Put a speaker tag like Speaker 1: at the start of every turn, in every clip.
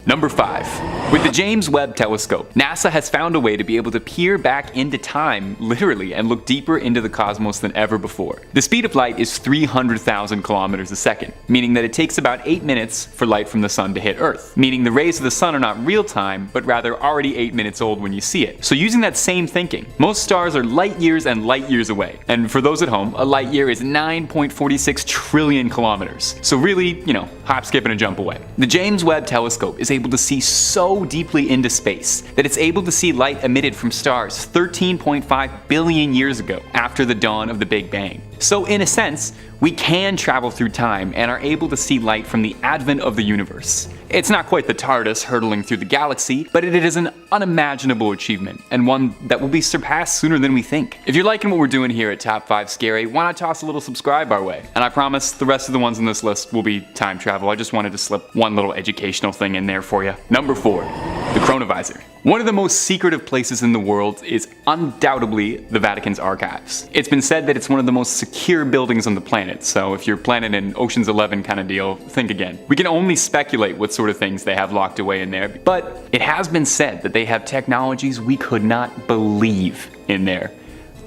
Speaker 1: Number 5. With the James Webb telescope, NASA has found a way to be able to peer back into time, literally, and look deeper into the cosmos than ever before. The speed of light is 300,000 kilometers a second, meaning that it takes about 8 minutes for light from the sun to hit Earth, meaning the rays of the sun are not real time, but rather already 8 minutes old when you see it. So using that same thinking, most stars are light years and light years away. And for those at home, a light year is 9.46 trillion kilometers. So really, hop, skip, and a jump away. The James Webb telescope is able to see so deeply into space that it's able to see light emitted from stars 13.5 billion years ago, after the dawn of the Big Bang. So in a sense, we can travel through time and are able to see light from the advent of the universe. It's not quite the TARDIS hurtling through the galaxy, but it is an unimaginable achievement, and one that will be surpassed sooner than we think. If you're liking what we're doing here at Top 5 Scary, why not toss a little subscribe our way? And I promise the rest of the ones on this list will be time travel. I just wanted to slip one little educational thing in there for you. Number 4. The Chronovisor. One of the most secretive places in the world is undoubtedly the Vatican's archives. It's been said that it's one of the most secure buildings on the planet, so if you're planning an Ocean's 11 kind of deal, think again. We can only speculate what sort of things they have locked away in there, but it has been said that they have technologies we could not believe in there.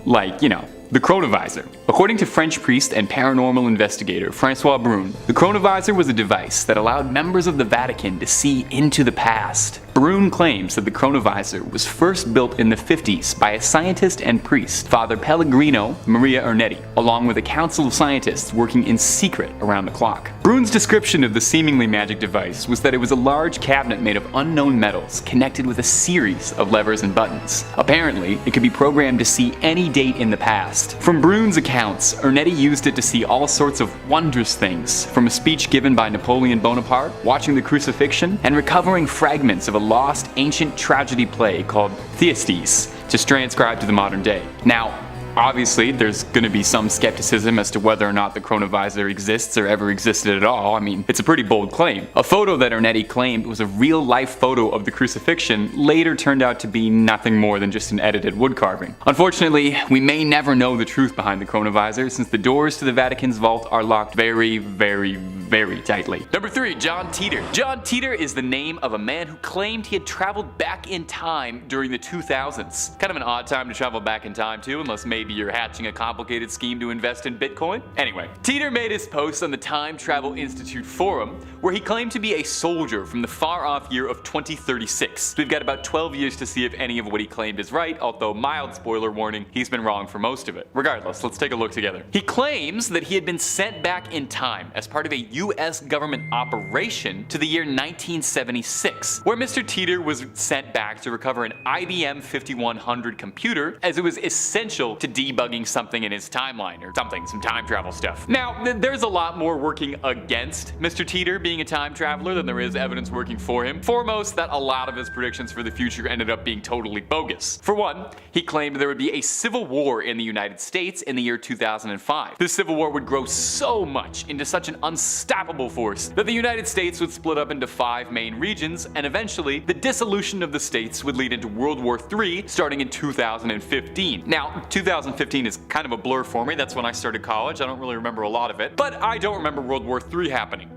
Speaker 1: Like, the Chronovisor. According to French priest and paranormal investigator Francois Brun, the Chronovisor was a device that allowed members of the Vatican to see into the past. Brun claims that the Chronovisor was first built in the 50s by a scientist and priest, Father Pellegrino Maria Ernetti, along with a council of scientists working in secret around the clock. Brun's description of the seemingly magic device was that it was a large cabinet made of unknown metals connected with a series of levers and buttons. Apparently, it could be programmed to see any date in the past. From Brun's accounts, Ernetti used it to see all sorts of wondrous things, from a speech given by Napoleon Bonaparte, watching the crucifixion, and recovering fragments of a lost ancient tragedy play called Thyestes, just transcribed to the modern day. Now, obviously, there's going to be some skepticism as to whether or not the Chronovisor exists or ever existed at all. I mean, it's a pretty bold claim. A photo that Ernetti claimed was a real-life photo of the crucifixion later turned out to be nothing more than just an edited wood carving. Unfortunately, we may never know the truth behind the Chronovisor, since the doors to the Vatican's vault are locked very, very, very tightly. Number 3. John Titor. John Titor is the name of a man who claimed he had traveled back in time during the 2000s. Kind of an odd time to travel back in time too, unless maybe you're hatching a complicated scheme to invest in Bitcoin. Anyway, Titor made his post on the Time Travel Institute forum, where he claimed to be a soldier from the far-off year of 2036. So we've got about 12 years to see if any of what he claimed is right, although mild spoiler warning, he's been wrong for most of it. Regardless, let's take a look together. He claims that he had been sent back in time as part of a US government operation to the year 1976, where Mr. Titor was sent back to recover an IBM 5100 computer, as it was essential to debugging something in his timeline, or something, some time travel stuff. Now, there's a lot more working against Mr. Titor being a time traveler than there is evidence working for him. Foremost, that a lot of his predictions for the future ended up being totally bogus. For one, he claimed there would be a civil war in the United States in the year 2005. This civil war would grow so much into such an unstoppable force that the United States would split up into 5 main regions, and eventually, the dissolution of the states would lead into World War III starting in 2015. Now, 2015 is kind of a blur for me. That's when I started college. I don't really remember a lot of it, but I don't remember World War III happening.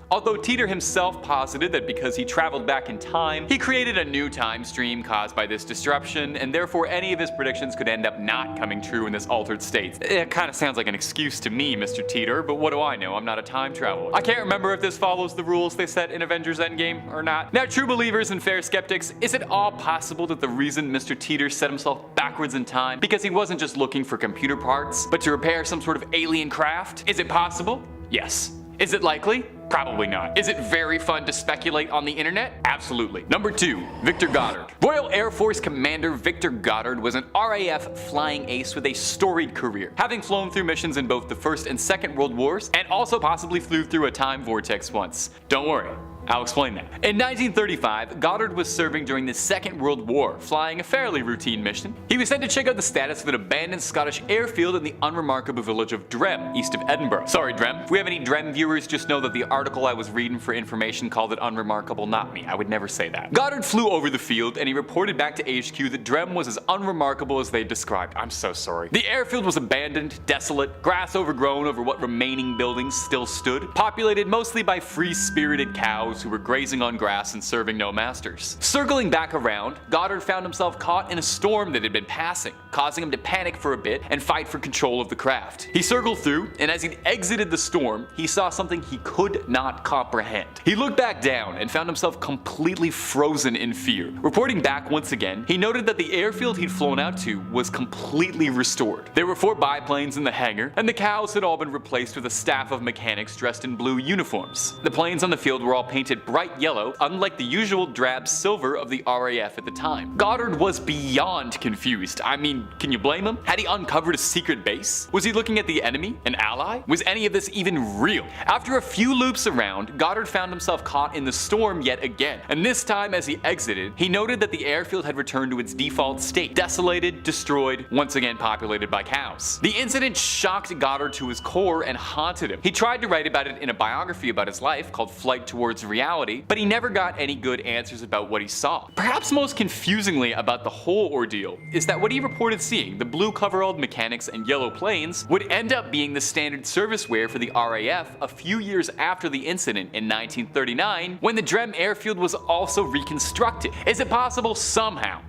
Speaker 1: Although Titor himself posited that because he traveled back in time, he created a new time stream caused by this disruption, and therefore any of his predictions could end up not coming true in this altered state. It kind of sounds like an excuse to me, Mr. Titor, but what do I know? I'm not a time traveler. I can't remember if this follows the rules they set in Avengers Endgame or not. Now, true believers and fair skeptics, is it all possible that the reason Mr. Titor set himself backwards in time because he wasn't just looking for computer parts, but to repair some sort of alien craft? Is it possible? Yes. Is it likely? Probably not. Is it very fun to speculate on the internet? Absolutely. Number 2. Victor Goddard. Royal Air Force Commander Victor Goddard was an RAF flying ace with a storied career, having flown through missions in both the First and Second World Wars, and also possibly flew through a time vortex once. Don't worry, I'll explain that. In 1935, Goddard was serving during the Second World War, flying a fairly routine mission. He was sent to check out the status of an abandoned Scottish airfield in the unremarkable village of Drem, east of Edinburgh. Sorry, Drem. If we have any Drem viewers, just know that the article I was reading for information called it unremarkable, not me. I would never say that. Goddard flew over the field, and he reported back to HQ that Drem was as unremarkable as they described. I'm so sorry. The airfield was abandoned, desolate, grass overgrown over what remaining buildings still stood, populated mostly by free-spirited cows, cows who were grazing on grass and serving no masters. Circling back around, Goddard found himself caught in a storm that had been passing, causing him to panic for a bit and fight for control of the craft. He circled through, and as he exited the storm, he saw something he could not comprehend. He looked back down and found himself completely frozen in fear. Reporting back once again, he noted that the airfield he'd flown out to was completely restored. There were 4 biplanes in the hangar, and the cows had all been replaced with a staff of mechanics dressed in blue uniforms. The planes on the field were all painted bright yellow, unlike the usual drab silver of the RAF at the time. Goddard was beyond confused. I mean, can you blame him? Had he uncovered a secret base? Was he looking at the enemy? An ally? Was any of this even real? After a few loops around, Goddard found himself caught in the storm yet again, and this time as he exited, he noted that the airfield had returned to its default state, desolated, destroyed, once again populated by cows. The incident shocked Goddard to his core and haunted him. He tried to write about it in a biography about his life called Flight Towards Reality, but he never got any good answers about what he saw. Perhaps most confusingly about the whole ordeal is that what he reported seeing, the blue coveralled mechanics and yellow planes, would end up being the standard service wear for the RAF a few years after the incident in 1939, when the Drem airfield was also reconstructed. Is it possible somehow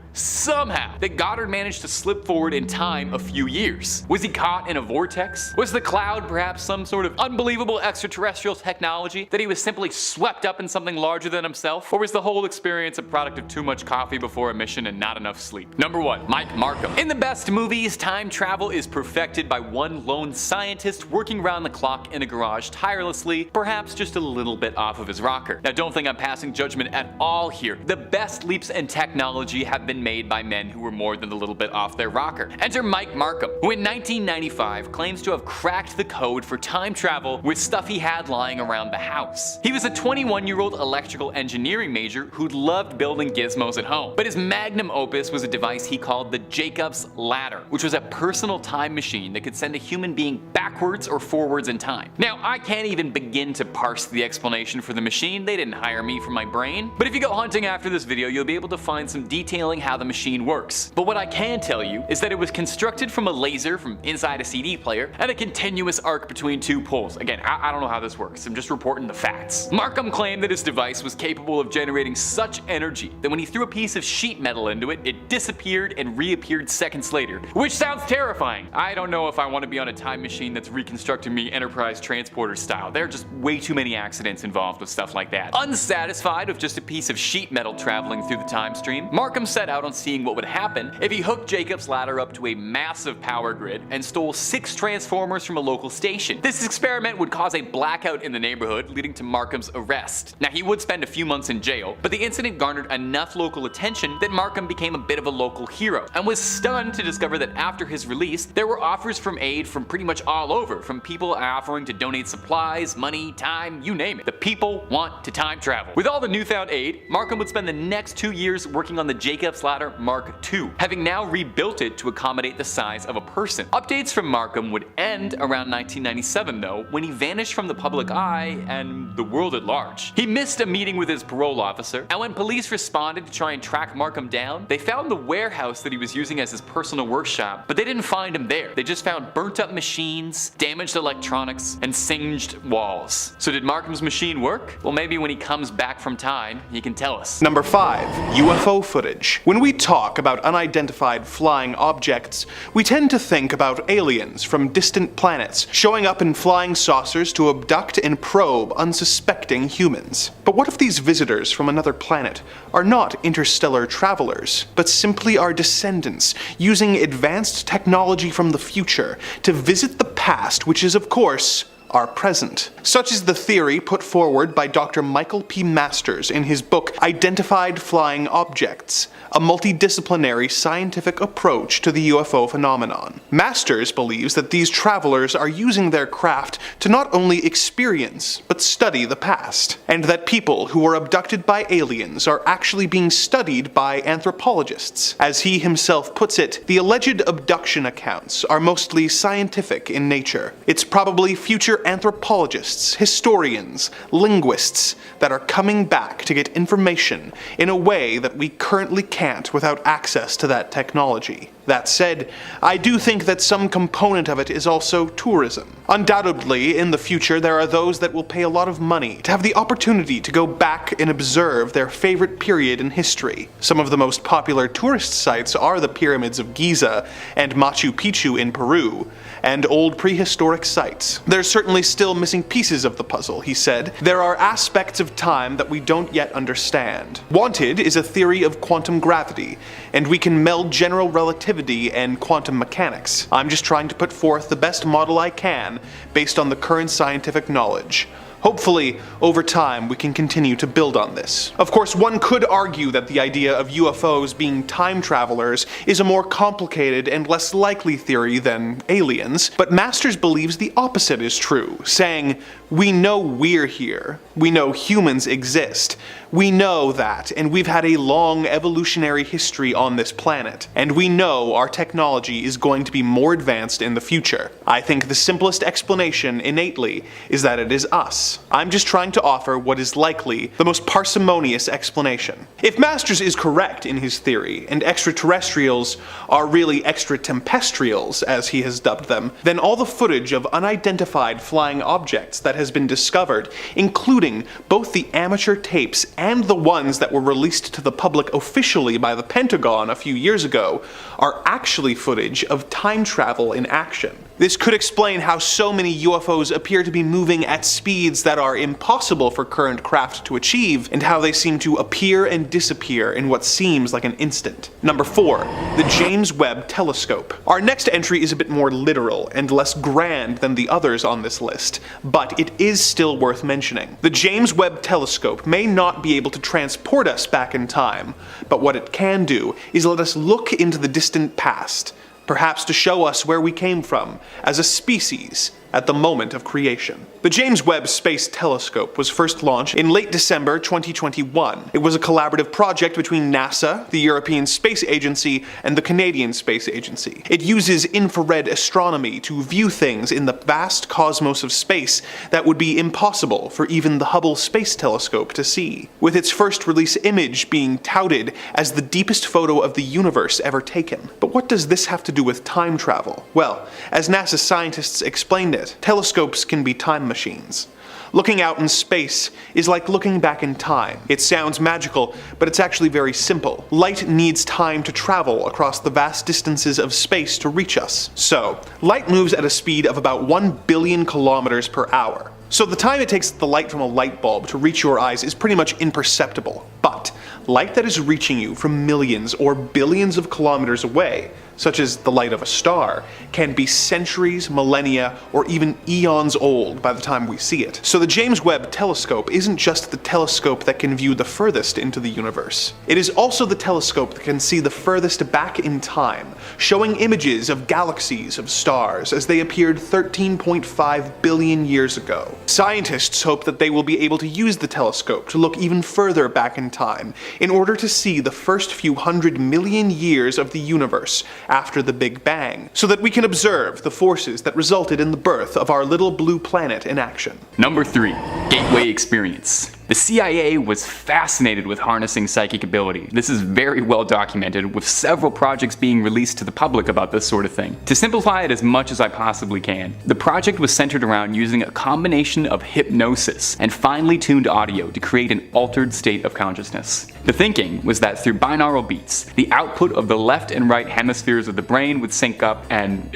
Speaker 1: that Goddard managed to slip forward in time a few years? Was he caught in a vortex? Was the cloud perhaps some sort of unbelievable extraterrestrial technology that he was simply swept up in something larger than himself? Or was the whole experience a product of too much coffee before a mission and not enough sleep? Number 1. Mike Markham. In the best movies, time travel is perfected by one lone scientist working around the clock in a garage tirelessly, perhaps just a little bit off of his rocker. Now don't think I'm passing judgment at all here. The best leaps in technology have been made by men who were more than a little bit off their rocker. Enter Mike Markham, who in 1995 claims to have cracked the code for time travel with stuff he had lying around the house. He was a 21-year-old electrical engineering major who loved building gizmos at home, but his magnum opus was a device he called the Jacob's Ladder, which was a personal time machine that could send a human being backwards or forwards in time. Now, I can't even begin to parse the explanation for the machine. They didn't hire me for my brain, but if you go hunting after this video, you'll be able to find some detailing how the machine works. But what I can tell you is that it was constructed from a laser from inside a CD player and a continuous arc between 2 poles. Again, I don't know how this works, I'm just reporting the facts. Markham claimed that his device was capable of generating such energy that when he threw a piece of sheet metal into it, it disappeared and reappeared seconds later, which sounds terrifying. I don't know if I want to be on a time machine that's reconstructing me Enterprise transporter style. There are just way too many accidents involved with stuff like that. Unsatisfied with just a piece of sheet metal traveling through the time stream, Markham set out on seeing what would happen if he hooked Jacob's Ladder up to a massive power grid and stole 6 transformers from a local station. This experiment would cause a blackout in the neighborhood, leading to Markham's arrest. Now, he would spend a few months in jail, but the incident garnered enough local attention that Markham became a bit of a local hero, and was stunned to discover that after his release, there were offers from aid from pretty much all over, from people offering to donate supplies, money, time, you name it. The people want to time travel. With all the newfound aid, Markham would spend the next 2 years working on the Jacob's Ladder Mark II, having now rebuilt it to accommodate the size of a person. Updates from Markham would end around 1997 though, when he vanished from the public eye and the world at large. He missed a meeting with his parole officer, and when police responded to try and track Markham down, they found the warehouse that he was using as his personal workshop, but they didn't find him there. They just found burnt up machines, damaged electronics, and singed walls. So did Markham's machine work? Well, maybe when he comes back from time, he can tell us.
Speaker 2: Number 5. UFO footage. When we talk about unidentified flying objects, we tend to think about aliens from distant planets showing up in flying saucers to abduct and probe unsuspecting humans. But what if these visitors from another planet are not interstellar travelers, but simply our descendants using advanced technology from the future to visit the past, which is of course our present? Such is the theory put forward by Dr. Michael P. Masters in his book Identified Flying Objects, a multidisciplinary scientific approach to the UFO phenomenon. Masters believes that these travelers are using their craft to not only experience, but study the past, and that people who are abducted by aliens are actually being studied by anthropologists. As he himself puts it, the alleged abduction accounts are mostly scientific in nature. It's probably future anthropologists, historians, linguists that are coming back to get information in a way that we currently can't without access to that technology. That said, I do think that some component of it is also tourism. Undoubtedly, in the future, there are those that will pay a lot of money to have the opportunity to go back and observe their favorite period in history. Some of the most popular tourist sites are the pyramids of Giza and Machu Picchu in Peru, and old prehistoric sites. There's certainly still missing pieces of the puzzle, he said. There are aspects of time that we don't yet understand. Wanted is a theory of quantum gravity, and we can meld general relativity and quantum mechanics. I'm just trying to put forth the best model I can based on the current scientific knowledge. Hopefully, over time, we can continue to build on this. Of course, one could argue that the idea of UFOs being time travelers is a more complicated and less likely theory than aliens, but Masters believes the opposite is true, saying, "We know we're here. We know humans exist. We know that, and we've had a long evolutionary history on this planet, and we know our technology is going to be more advanced in the future. I think the simplest explanation, innately, is that it is us. I'm just trying to offer what is likely the most parsimonious explanation." If Masters is correct in his theory, and extraterrestrials are really extratempestrials, as he has dubbed them, then all the footage of unidentified flying objects that has been discovered, including both the amateur tapes and the ones that were released to the public officially by the Pentagon a few years ago, are actually footage of time travel in action. This could explain how so many UFOs appear to be moving at speeds that are impossible for current craft to achieve, and how they seem to appear and disappear in what seems like an instant. Number 4. The James Webb Telescope. Our next entry is a bit more literal and less grand than the others on this list, but it is still worth mentioning. The James Webb Telescope may not be able to transport us back in time, but what it can do is let us look into the distant past, perhaps to show us where we came from as a species at the moment of creation. The James Webb Space Telescope was first launched in late December 2021. It was a collaborative project between NASA, the European Space Agency, and the Canadian Space Agency. It uses infrared astronomy to view things in the vast cosmos of space that would be impossible for even the Hubble Space Telescope to see, with its first release image being touted as the deepest photo of the universe ever taken. But what does this have to do with time travel? Well, as NASA scientists explained it, telescopes can be time machines. Looking out in space is like looking back in time. It sounds magical, but it's actually very simple. Light needs time to travel across the vast distances of space to reach us. So, light moves at a speed of about 1 billion kilometers per hour. So the time it takes the light from a light bulb to reach your eyes is pretty much imperceptible. But light that is reaching you from millions or billions of kilometers away, such as the light of a star, can be centuries, millennia, or even eons old by the time we see it. So the James Webb Telescope isn't just the telescope that can view the furthest into the universe. It is also the telescope that can see the furthest back in time, showing images of galaxies of stars as they appeared 13.5 billion years ago. Scientists hope that they will be able to use the telescope to look even further back in time in order to see the first few 100 million years of the universe after the Big Bang, so that we can observe the forces that resulted in the birth of our little blue planet in action.
Speaker 1: Number 3. Gateway Experience. The CIA was fascinated with harnessing psychic ability. This is very well documented, with several projects being released to the public about this sort of thing. To simplify it as much as I possibly can, the project was centered around using a combination of hypnosis and finely tuned audio to create an altered state of consciousness. The thinking was that through binaural beats, the output of the left and right hemispheres of the brain would sync up and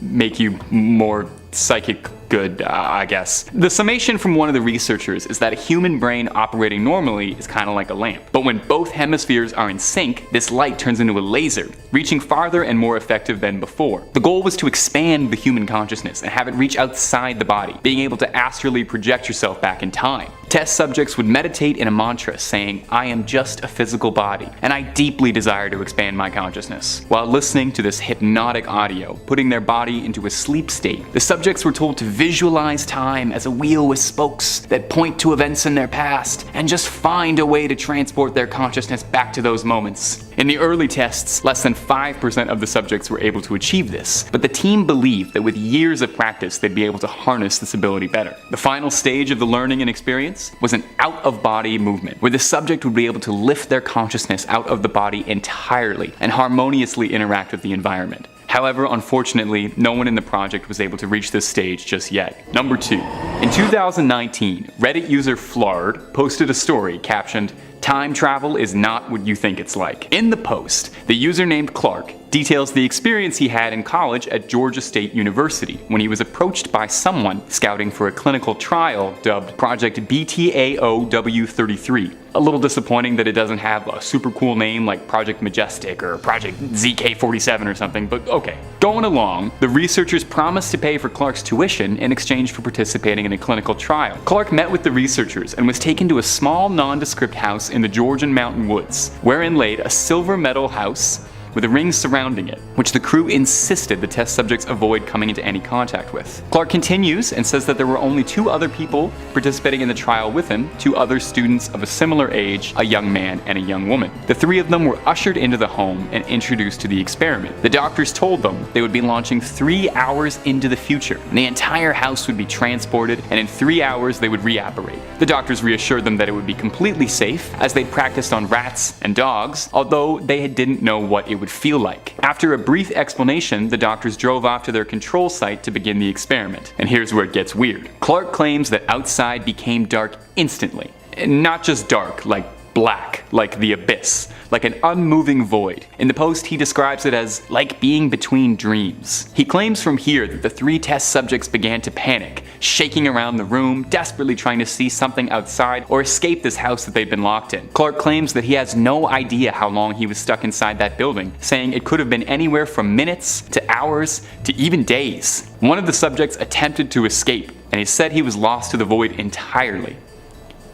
Speaker 1: make you more psychic good, I guess. The summation from one of the researchers is that a human brain operating normally is kind of like a lamp. But when both hemispheres are in sync, this light turns into a laser, reaching farther and more effective than before. The goal was to expand the human consciousness and have it reach outside the body, being able to astrally project yourself back in time. Test subjects would meditate in a mantra saying, "I am just a physical body, and I deeply desire to expand my consciousness." While listening to this hypnotic audio, putting their body into a sleep state, the subjects were told to visualize time as a wheel with spokes that point to events in their past, and just find a way to transport their consciousness back to those moments. In the early tests, less than 5% of the subjects were able to achieve this, but the team believed that with years of practice they'd be able to harness this ability better. The final stage of the learning and experience was an out-of-body movement, where the subject would be able to lift their consciousness out of the body entirely and harmoniously interact with the environment. However, unfortunately, no one in the project was able to reach this stage just yet. Number 2. In 2019, Reddit user Taured posted a story captioned, "Time travel is not what you think it's like." In the post, the user named Clark details the experience he had in college at Georgia State University when he was approached by someone scouting for a clinical trial dubbed Project BTAOW33. A little disappointing that it doesn't have a super cool name like Project Majestic or Project ZK47 or something, but okay. Going along, the researchers promised to pay for Clark's tuition in exchange for participating in a clinical trial. Clark met with the researchers and was taken to a small nondescript house in the Georgian mountain woods, wherein laid a silver metal house with a ring surrounding it, which the crew insisted the test subjects avoid coming into any contact with. Clark continues and says that there were only 2 other people participating in the trial with him, 2 other students of a similar age, a young man and a young woman. The 3 of them were ushered into the home and introduced to the experiment. The doctors told them they would be launching 3 hours into the future, and the entire house would be transported, and in 3 hours they would reapparate. The doctors reassured them that it would be completely safe, as they'd practiced on rats and dogs, although they didn't know what it would feel like. After a brief explanation, the doctors drove off to their control site to begin the experiment. And here's where it gets weird. Clark claims that outside became dark instantly. And not just dark, like black, like the abyss, like an unmoving void. In the post, he describes it as like being between dreams. He claims from here that the 3 test subjects began to panic, shaking around the room, desperately trying to see something outside or escape this house that they've been locked in. Clark claims that he has no idea how long he was stuck inside that building, saying it could have been anywhere from minutes to hours to even days. One of the subjects attempted to escape, and he said he was lost to the void entirely.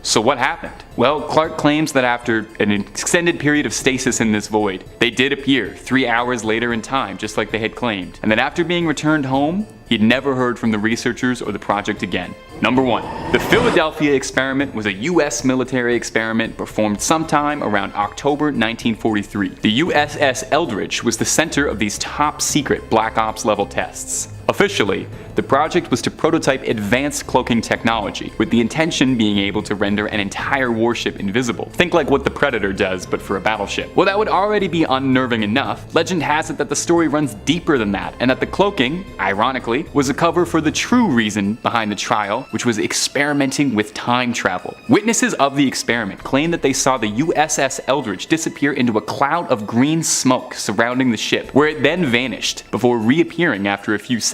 Speaker 1: So what happened? Well, Clark claims that after an extended period of stasis in this void, they did appear 3 hours later in time, just like they had claimed, and that after being returned home, he'd never heard from the researchers or the project again. Number 1. The Philadelphia experiment was a US military experiment performed sometime around October 1943. The USS Eldridge was the center of these top secret Black Ops level tests. Officially, the project was to prototype advanced cloaking technology, with the intention being able to render an entire warship invisible. Think like what the Predator does, but for a battleship. Well, that would already be unnerving enough. Legend has it that the story runs deeper than that, and that the cloaking, ironically, was a cover for the true reason behind the trial, which was experimenting with time travel. Witnesses of the experiment claim that they saw the USS Eldridge disappear into a cloud of green smoke surrounding the ship, where it then vanished, before reappearing after a few seconds.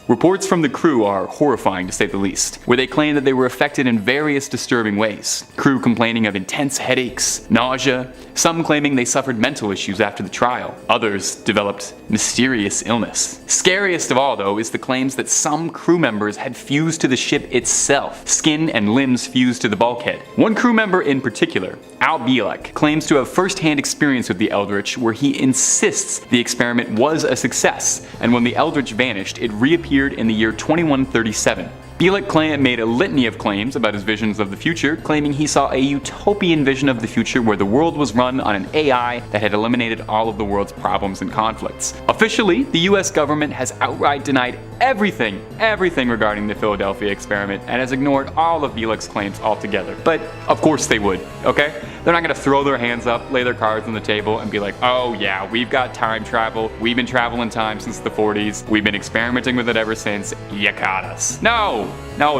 Speaker 1: Reports from the crew are horrifying to say the least, where they claim that they were affected in various disturbing ways. Crew complaining of intense headaches, nausea, some claiming they suffered mental issues after the trial. Others developed mysterious illness. Scariest of all, though, is the claims that some crew members had fused to the ship itself, skin and limbs fused to the bulkhead. One crew member in particular, Al Bielek, claims to have first-hand experience with the Eldritch, where he insists the experiment was a success, and when the Eldritch vanished, it reappeared in the year 2137. Bielek made a litany of claims about his visions of the future, claiming he saw a utopian vision of the future where the world was run on an AI that had eliminated all of the world's problems and conflicts. Officially, the US government has outright denied everything regarding the Philadelphia experiment and has ignored all of Bielek's claims altogether. But of course they would, okay? They're not gonna throw their hands up, lay their cards on the table, and be like, oh yeah, we've got time travel, we've been traveling time since the 40s, we've been experimenting with it ever since, you caught us. No,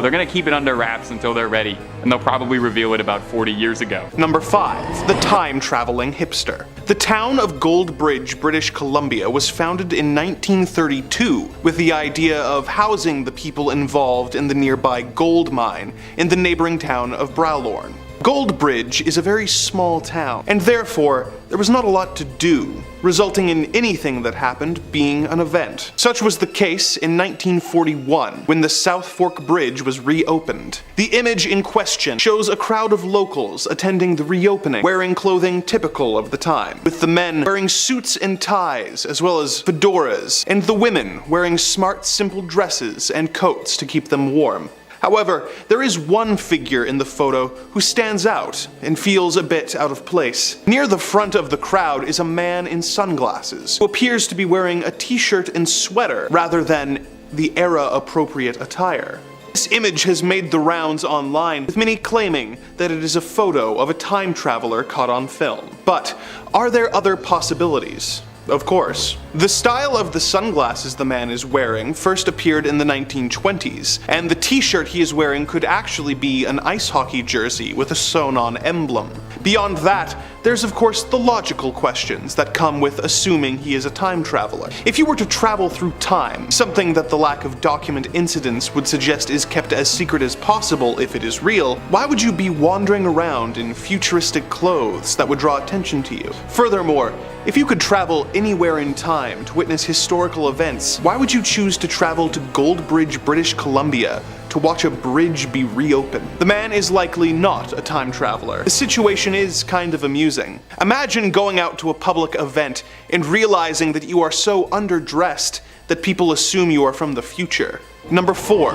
Speaker 1: they're gonna keep it under wraps until they're ready, and they'll probably reveal it about 40 years ago.
Speaker 2: Number 5. The time-traveling hipster. The town of Goldbridge, British Columbia was founded in 1932 with the idea of housing the people involved in the nearby gold mine in the neighboring town of Browlorn. Goldbridge is a very small town, and therefore there was not a lot to do, resulting in anything that happened being an event. Such was the case in 1941, when the South Fork Bridge was reopened. The image in question shows a crowd of locals attending the reopening, wearing clothing typical of the time, with the men wearing suits and ties, as well as fedoras, and the women wearing smart, simple dresses and coats to keep them warm. However, there is one figure in the photo who stands out and feels a bit out of place. Near the front of the crowd is a man in sunglasses, who appears to be wearing a t-shirt and sweater rather than the era-appropriate attire. This image has made the rounds online, with many claiming that it is a photo of a time traveler caught on film. But are there other possibilities? Of course. The style of the sunglasses the man is wearing first appeared in the 1920s, and the t-shirt he is wearing could actually be an ice hockey jersey with a sewn-on emblem. Beyond that, there's of course the logical questions that come with assuming he is a time traveler. If you were to travel through time, something that the lack of document incidents would suggest is kept as secret as possible if it is real, why would you be wandering around in futuristic clothes that would draw attention to you? Furthermore, if you could travel anywhere in time to witness historical events, why would you choose to travel to Goldbridge, British Columbia to watch a bridge be reopened? The man is likely not a time traveler. The situation is kind of amusing. Imagine going out to a public event and realizing that you are so underdressed that people assume you are from the future. Number 4.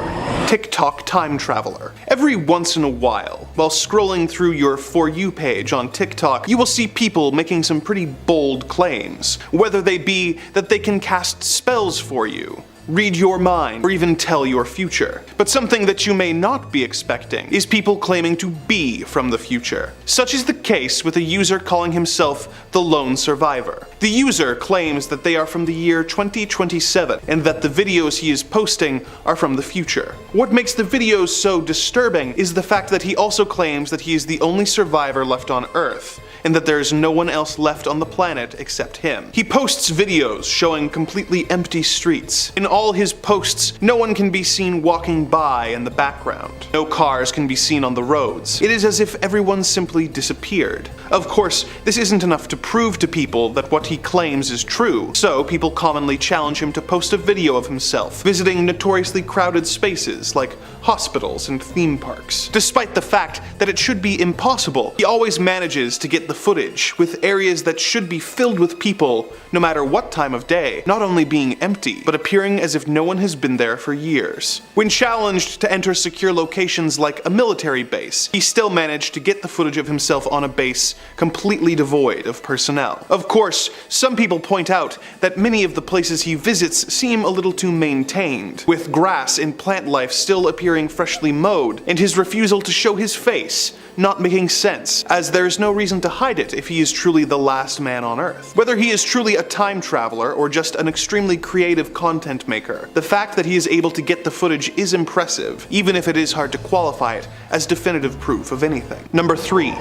Speaker 2: TikTok time traveler. Every once in a while scrolling through your For You page on TikTok, you will see people making some pretty bold claims, whether they be that they can cast spells for you, read your mind, or even tell your future. But something that you may not be expecting is people claiming to be from the future. Such is the case with a user calling himself the Lone Survivor. The user claims that they are from the year 2027 and that the videos he is posting are from the future. What makes the videos so disturbing is the fact that he also claims that he is the only survivor left on Earth, and that there is no one else left on the planet except him. He posts videos showing completely empty streets. In all his posts, no one can be seen walking by in the background. No cars can be seen on the roads. It is as if everyone simply disappeared. Of course, this isn't enough to prove to people that what he claims is true, so people commonly challenge him to post a video of himself visiting notoriously crowded spaces like hospitals and theme parks. Despite the fact that it should be impossible, he always manages to get the footage, with areas that should be filled with people no matter what time of day, not only being empty, but appearing as if no one has been there for years. When challenged to enter secure locations like a military base, he still managed to get the footage of himself on a base completely devoid of personnel. Of course, some people point out that many of the places he visits seem a little too maintained, with grass and plant life still appearing freshly mowed, and his refusal to show his face not making sense, as there is no reason to hide it if he is truly the last man on Earth. Whether he is truly a time traveler or just an extremely creative content maker, the fact that he is able to get the footage is impressive, even if it is hard to qualify it as definitive proof of anything. Number 3.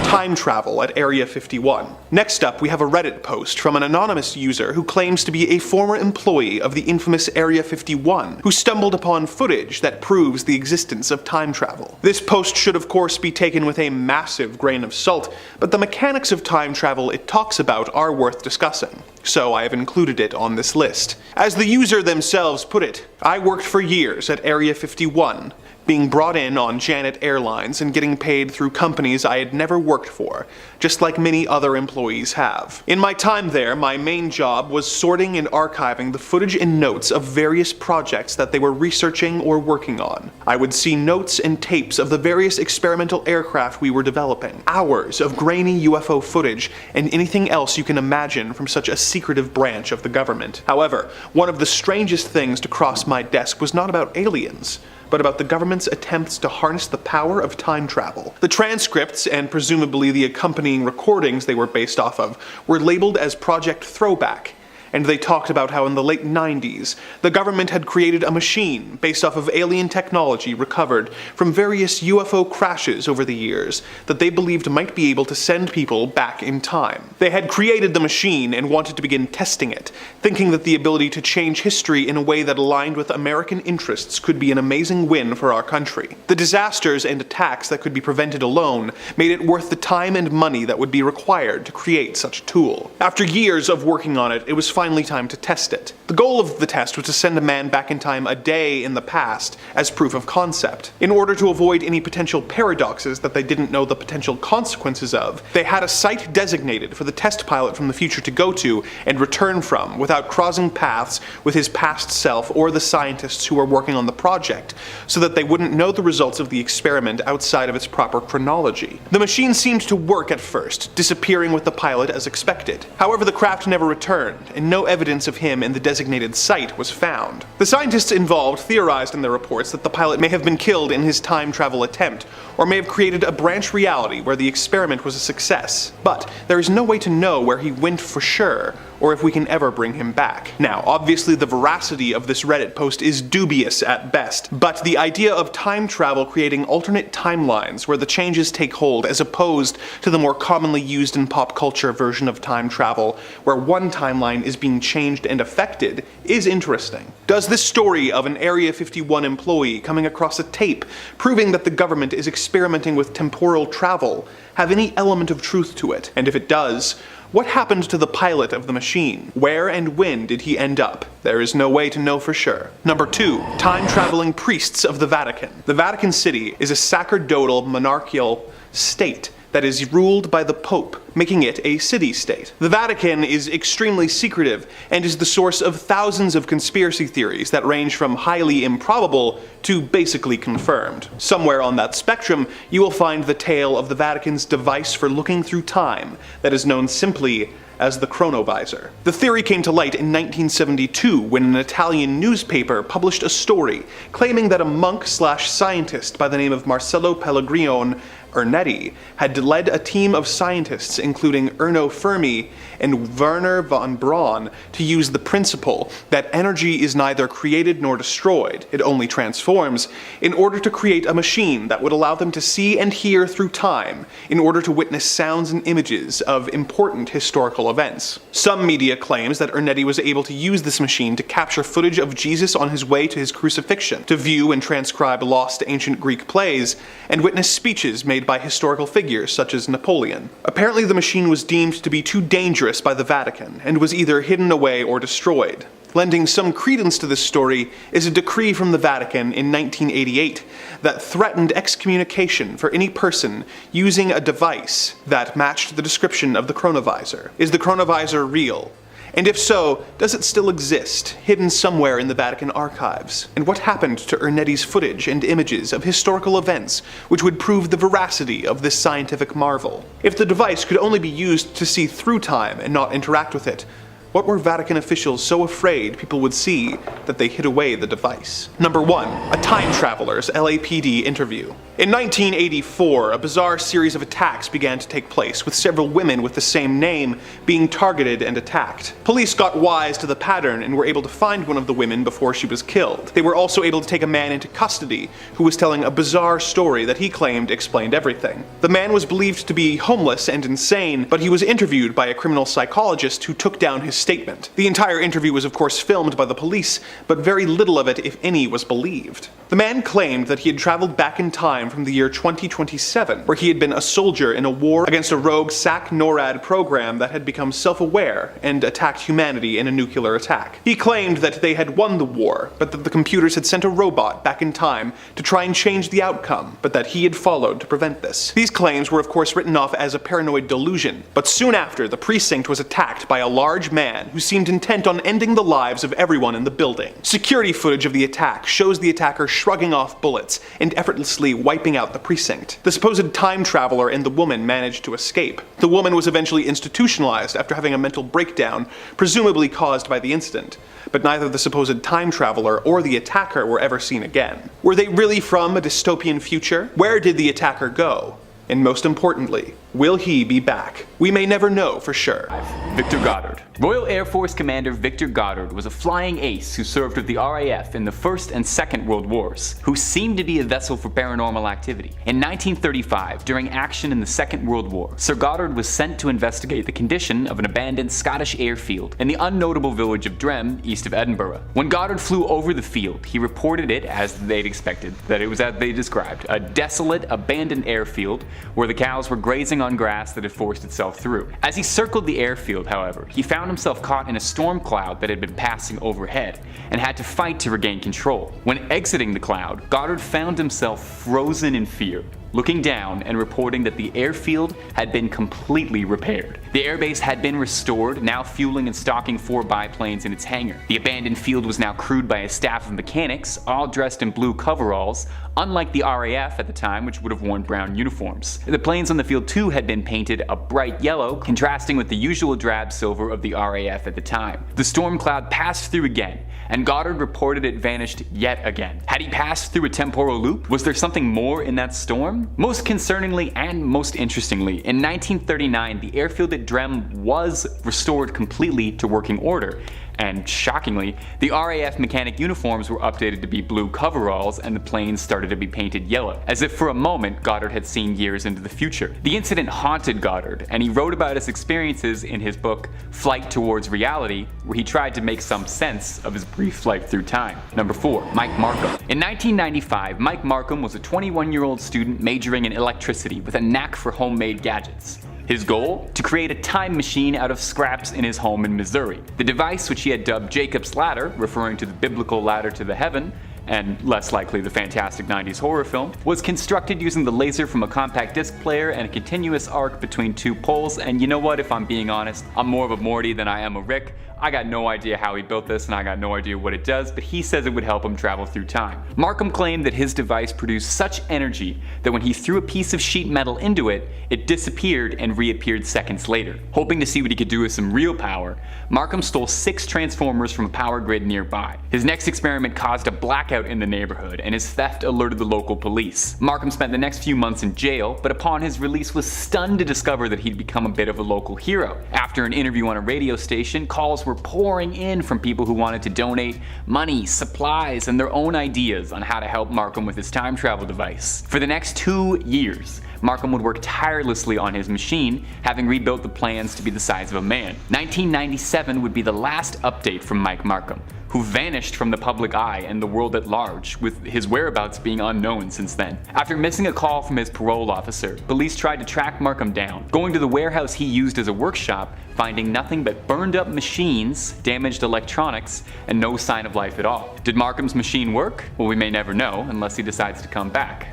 Speaker 2: Time travel at Area 51. Next up, we have a Reddit post from an anonymous user who claims to be a former employee of the infamous Area 51, who stumbled upon footage that proves the existence of time travel. This post should of course be taken with a massive grain of salt, but the mechanics of time travel it talks about are worth discussing, so I have included it on this list. As the user themselves put it, I worked for years at Area 51, being brought in on Janet Airlines and getting paid through companies I had never worked for, just like many other employees have. In my time there, my main job was sorting and archiving the footage and notes of various projects that they were researching or working on. I would see notes and tapes of the various experimental aircraft we were developing, hours of grainy UFO footage, and anything else you can imagine from such a secretive branch of the government. However, one of the strangest things to cross my desk was not about aliens, but about the government's attempts to harness the power of time travel. The transcripts, and presumably the accompanying recordings they were based off of, were labeled as Project Throwback, and they talked about how in the late 90s, the government had created a machine based off of alien technology recovered from various UFO crashes over the years that they believed might be able to send people back in time. They had created the machine and wanted to begin testing it, thinking that the ability to change history in a way that aligned with American interests could be an amazing win for our country. The disasters and attacks that could be prevented alone made it worth the time and money that would be required to create such a tool. After years of working on it, it was finally time to test it. The goal of the test was to send a man back in time a day in the past as proof of concept. In order to avoid any potential paradoxes that they didn't know the potential consequences of, they had a site designated for the test pilot from the future to go to and return from without crossing paths with his past self or the scientists who were working on the project, so that they wouldn't know the results of the experiment outside of its proper chronology. The machine seemed to work at first, disappearing with the pilot as expected. However, the craft never returned, and no evidence of him in the designated site was found. The scientists involved theorized in their reports that the pilot may have been killed in his time travel attempt, or may have created a branch reality where the experiment was a success. But there is no way to know where he went for sure, or if we can ever bring him back. Now, obviously the veracity of this Reddit post is dubious at best, but the idea of time travel creating alternate timelines where the changes take hold as opposed to the more commonly used in pop culture version of time travel, where one timeline is being changed and affected, is interesting. Does this story of an Area 51 employee coming across a tape proving that the government is experimenting with temporal travel have any element of truth to it? And if it does, what happened to the pilot of the machine? Where and when did he end up? There is no way to know for sure. Number 2. Time-traveling priests of the Vatican. The Vatican City is a sacerdotal monarchical state that is ruled by the Pope, making it a city-state. The Vatican is extremely secretive and is the source of thousands of conspiracy theories that range from highly improbable to basically confirmed. Somewhere on that spectrum, you will find the tale of the Vatican's device for looking through time that is known simply as the Chronovisor. The theory came to light in 1972 when an Italian newspaper published a story claiming that a monk/scientist by the name of Marcello Pellegrino Ernetti had led a team of scientists including Erno Fermi and Werner von Braun to use the principle that energy is neither created nor destroyed, it only transforms, in order to create a machine that would allow them to see and hear through time in order to witness sounds and images of important historical events. Some media claims that Ernetti was able to use this machine to capture footage of Jesus on his way to his crucifixion, to view and transcribe lost ancient Greek plays, and witness speeches made by historical figures such as Napoleon. Apparently the machine was deemed to be too dangerous by the Vatican and was either hidden away or destroyed. Lending some credence to this story is a decree from the Vatican in 1988 that threatened excommunication for any person using a device that matched the description of the Chronovisor. Is the Chronovisor real? And if so, does it still exist, hidden somewhere in the Vatican archives? And what happened to Ernetti's footage and images of historical events which would prove the veracity of this scientific marvel? If the device could only be used to see through time and not interact with it, what were Vatican officials so afraid people would see that they hid away the device? Number 1. A time traveler's LAPD interview. In 1984, a bizarre series of attacks began to take place, with several women with the same name being targeted and attacked. Police got wise to the pattern and were able to find one of the women before she was killed. They were also able to take a man into custody who was telling a bizarre story that he claimed explained everything. The man was believed to be homeless and insane, but he was interviewed by a criminal psychologist who took down his statement. The entire interview was of course filmed by the police, but very little of it, if any, was believed. The man claimed that he had traveled back in time from the year 2027, where he had been a soldier in a war against a rogue SAC-NORAD program that had become self-aware and attacked humanity in a nuclear attack. He claimed that they had won the war, but that the computers had sent a robot back in time to try and change the outcome, but that he had followed to prevent this. These claims were of course written off as a paranoid delusion, but soon after, the precinct was attacked by a large man who seemed intent on ending the lives of everyone in the building. Security footage of the attack shows the attacker shrugging off bullets and effortlessly wiping out the precinct. The supposed time traveler and the woman managed to escape. The woman was eventually institutionalized after having a mental breakdown, presumably caused by the incident, but neither the supposed time traveler or the attacker were ever seen again. Were they really from a dystopian future? Where did the attacker go? And most importantly, Will he be back? We may never know for sure.
Speaker 1: Victor Goddard. Royal Air Force Commander Victor Goddard was a flying ace who served with the RAF in the First and Second World Wars, who seemed to be a vessel for paranormal activity. In 1935, during action in the Second World War, Sir Goddard was sent to investigate the condition of an abandoned Scottish airfield in the unnotable village of Drem, east of Edinburgh. When Goddard flew over the field, he reported it as they'd expected, that it was as they described, a desolate, abandoned airfield where the cows were grazing on grass that had forced itself through. As he circled the airfield, however, he found himself caught in a storm cloud that had been passing overhead and had to fight to regain control. When exiting the cloud, Goddard found himself frozen in fear, looking down and reporting that the airfield had been completely repaired. The airbase had been restored, now fueling and stocking 4 biplanes in its hangar. The abandoned field was now crewed by a staff of mechanics, all dressed in blue coveralls, unlike the RAF at the time, which would have worn brown uniforms. The planes on the field too had been painted a bright yellow, contrasting with the usual drab silver of the RAF at the time. The storm cloud passed through again, and Goddard reported it vanished yet again. Had he passed through a temporal loop? Was there something more in that storm? Most concerningly and most interestingly, in 1939 the airfield at Drem was restored completely to working order, and shockingly, the RAF mechanic uniforms were updated to be blue coveralls and the planes started to be painted yellow, as if for a moment Goddard had seen years into the future. The incident haunted Goddard, and he wrote about his experiences in his book Flight Towards Reality, where he tried to make some sense of his brief flight through time. Number 4. Mike Markham. In 1995, Mike Markham was a 21-year-old student majoring in electricity with a knack for homemade gadgets. His goal? To create a time machine out of scraps in his home in Missouri. The device, which he had dubbed Jacob's Ladder, referring to the biblical ladder to the heaven, and less likely the fantastic 90s horror film, was constructed using the laser from a compact disc player and a continuous arc between 2 poles. And you know what, if I'm being honest, I'm more of a Morty than I am a Rick. I got no idea how he built this and I got no idea what it does, but he says it would help him travel through time. Markham claimed that his device produced such energy that when he threw a piece of sheet metal into it, it disappeared and reappeared seconds later. Hoping to see what he could do with some real power, Markham stole 6 transformers from a power grid nearby. His next experiment caused a blackout in the neighborhood, and his theft alerted the local police. Markham spent the next few months in jail, but upon his release was stunned to discover that he'd become a bit of a local hero. After an interview on a radio station, calls were pouring in from people who wanted to donate money, supplies, and their own ideas on how to help Markham with his time travel device. For the next 2 years, Markham would work tirelessly on his machine, having rebuilt the plans to be the size of a man. 1997 would be the last update from Mike Markham, who vanished from the public eye and the world at large, with his whereabouts being unknown since then. After missing a call from his parole officer, police tried to track Markham down, going to the warehouse he used as a workshop, finding nothing but burned up machines, damaged electronics, and no sign of life at all. Did Markham's machine work? Well, we may never know unless he decides to come back.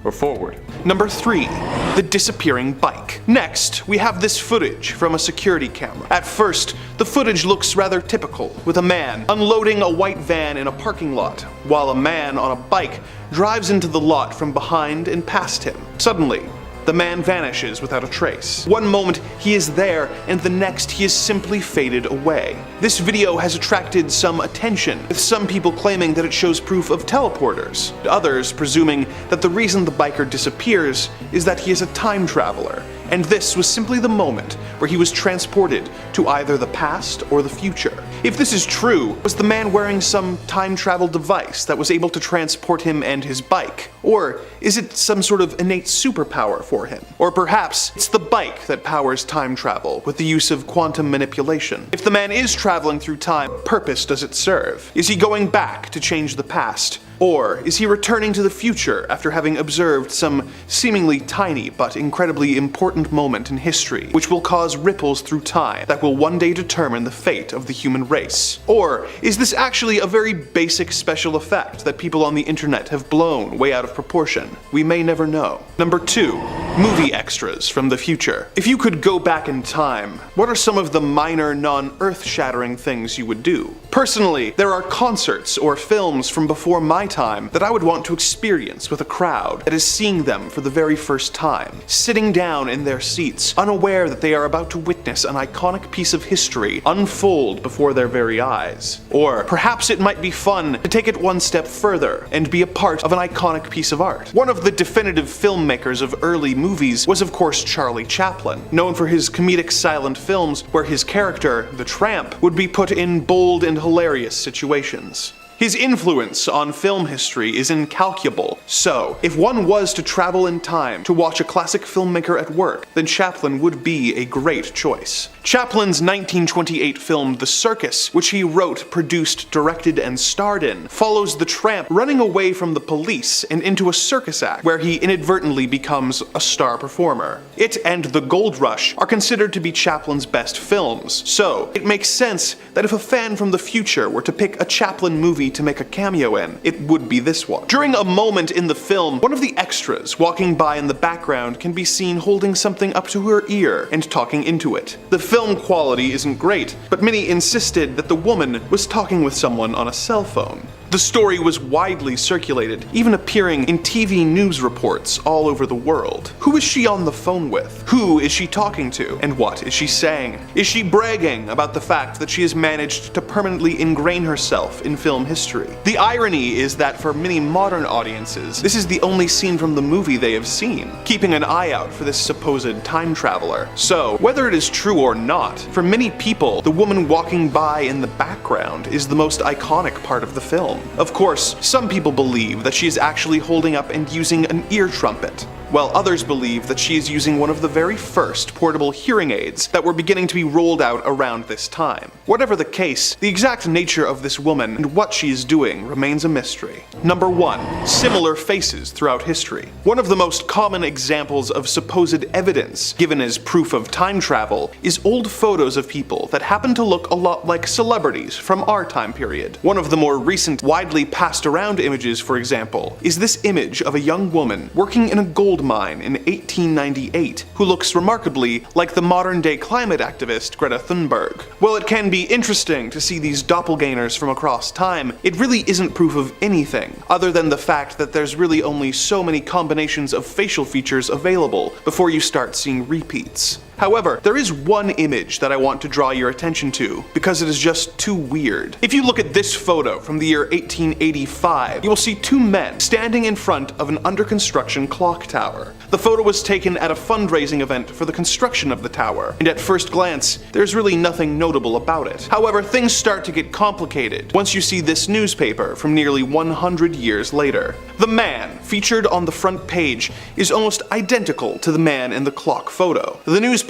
Speaker 1: Or forward.
Speaker 2: Number 3. The disappearing bike. Next, we have this footage from a security camera. At first, the footage looks rather typical, with a man unloading a white van in a parking lot, while a man on a bike drives into the lot from behind and past him. Suddenly, the man vanishes without a trace. One moment he is there, and the next he is simply faded away. This video has attracted some attention, with some people claiming that it shows proof of teleporters, others presuming that the reason the biker disappears is that he is a time traveler, and this was simply the moment where he was transported to either the past or the future. If this is true, was the man wearing some time travel device that was able to transport him and his bike? Or is it some sort of innate superpower for him? Or perhaps it's the bike that powers time travel with the use of quantum manipulation. If the man is traveling through time, what purpose does it serve? Is he going back to change the past? Or is he returning to the future after having observed some seemingly tiny but incredibly important moment in history, which will cause ripples through time that will one day determine the fate of the human race? Or is this actually a very basic special effect that people on the internet have blown way out of proportion? We may never know. Number 2. Movie extras from the future. If you could go back in time, what are some of the minor, non-earth-shattering things you would do? Personally, there are concerts or films from before my my time that I would want to experience with a crowd that is seeing them for the very first time, sitting down in their seats, unaware that they are about to witness an iconic piece of history unfold before their very eyes. Or perhaps it might be fun to take it one step further and be a part of an iconic piece of art. One of the definitive filmmakers of early movies was of course Charlie Chaplin, known for his comedic silent films where his character, the tramp, would be put in bold and hilarious situations. His influence on film history is incalculable, so if one was to travel in time to watch a classic filmmaker at work, then Chaplin would be a great choice. Chaplin's 1928 film The Circus, which he wrote, produced, directed, and starred in, follows the tramp running away from the police and into a circus act where he inadvertently becomes a star performer. It and The Gold Rush are considered to be Chaplin's best films, so it makes sense that if a fan from the future were to pick a Chaplin movie to make a cameo in, it would be this one. During a moment in the film, one of the extras walking by in the background can be seen holding something up to her ear and talking into it. The film quality isn't great, but many insisted that the woman was talking with someone on a cell phone. The story was widely circulated, even appearing in TV news reports all over the world. Who is she on the phone with? Who is she talking to? And what is she saying? Is she bragging about the fact that she has managed to permanently ingrain herself in film history? The irony is that for many modern audiences, this is the only scene from the movie they have seen, keeping an eye out for this supposed time traveler. So, whether it is true or not, for many people, the woman walking by in the background is the most iconic part of the film. Of course, some people believe that she is actually holding up and using an ear trumpet, while others believe that she is using one of the very first portable hearing aids that were beginning to be rolled out around this time. Whatever the case, the exact nature of this woman and what she is doing remains a mystery. Number 1. Similar faces throughout history. One of the most common examples of supposed evidence given as proof of time travel is old photos of people that happen to look a lot like celebrities from our time period. One of the more recent, widely passed around images, for example, is this image of a young woman working in a gold mine in 1898 who looks remarkably like the modern-day climate activist Greta Thunberg. While it can be interesting to see these doppelgangers from across time, it really isn't proof of anything, other than the fact that there's really only so many combinations of facial features available before you start seeing repeats. However, there is one image that I want to draw your attention to, because it is just too weird. If you look at this photo from the year 1885, you will see two men standing in front of an under-construction clock tower. The photo was taken at a fundraising event for the construction of the tower, and at first glance, there's really nothing notable about it. However, things start to get complicated once you see this newspaper from nearly 100 years later. The man featured on the front page is almost identical to the man in the clock photo. The newspaper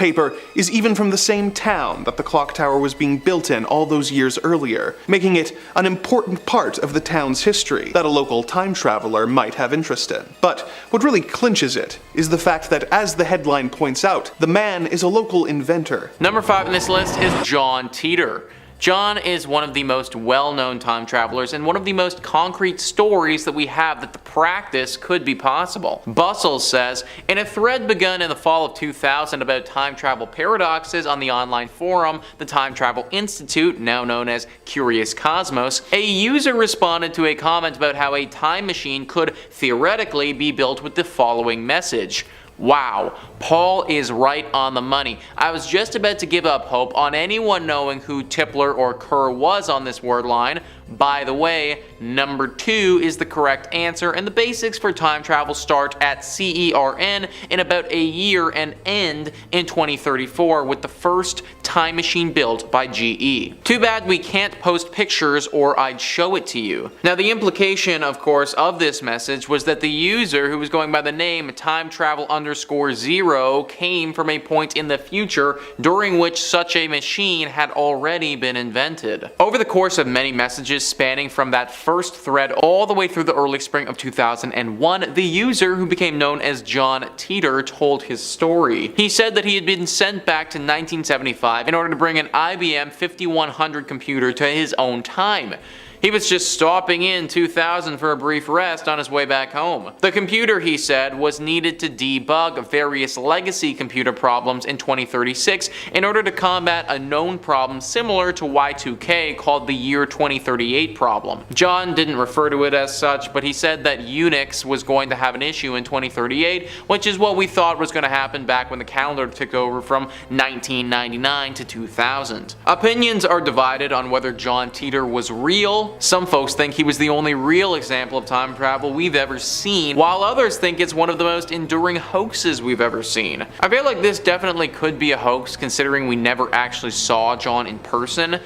Speaker 2: is even from the same town that the clock tower was being built in all those years earlier, making it an important part of the town's history that a local time traveler might have interest in. But what really clinches it is the fact that, as the headline points out, the man is a local inventor.
Speaker 3: Number 5 on this list is John Titor. John is one of the most well-known time travelers and one of the most concrete stories that we have that the practice could be possible. Bustle says, in a thread begun in the fall of 2000 about time travel paradoxes on the online forum, the Time Travel Institute, now known as Curious Cosmos, a user responded to a comment about how a time machine could theoretically be built with the following message. Wow, Paul is right on the money. I was just about to give up hope on anyone knowing who Tipler or Kerr was on this word line. By the way, number 2 is the correct answer, and the basics for time travel start at CERN in about a year and end in 2034 with the first time machine built by GE. Too bad we can't post pictures or I'd show it to you. Now the implication, of course, of this message was that the user, who was going by the name timetravel_0, came from a point in the future during which such a machine had already been invented. Over the course of many messages spanning from that first thread all the way through the early spring of 2001, the user, who became known as John Titor, told his story. He said that he had been sent back to 1975 in order to bring an IBM 5100 computer to his own time. He was just stopping in 2000 for a brief rest on his way back home. The computer, he said, was needed to debug various legacy computer problems in 2036 in order to combat a known problem similar to Y2K called the year 2038 problem. John didn't refer to it as such, but he said that Unix was going to have an issue in 2038, which is what we thought was going to happen back when the calendar took over from 1999 to 2000. Opinions are divided on whether John Titor was real. Some folks think he was the only real example of time travel we've ever seen, while others think it's one of the most enduring hoaxes we've ever seen. I feel like this definitely could be a hoax considering we never actually saw John in person.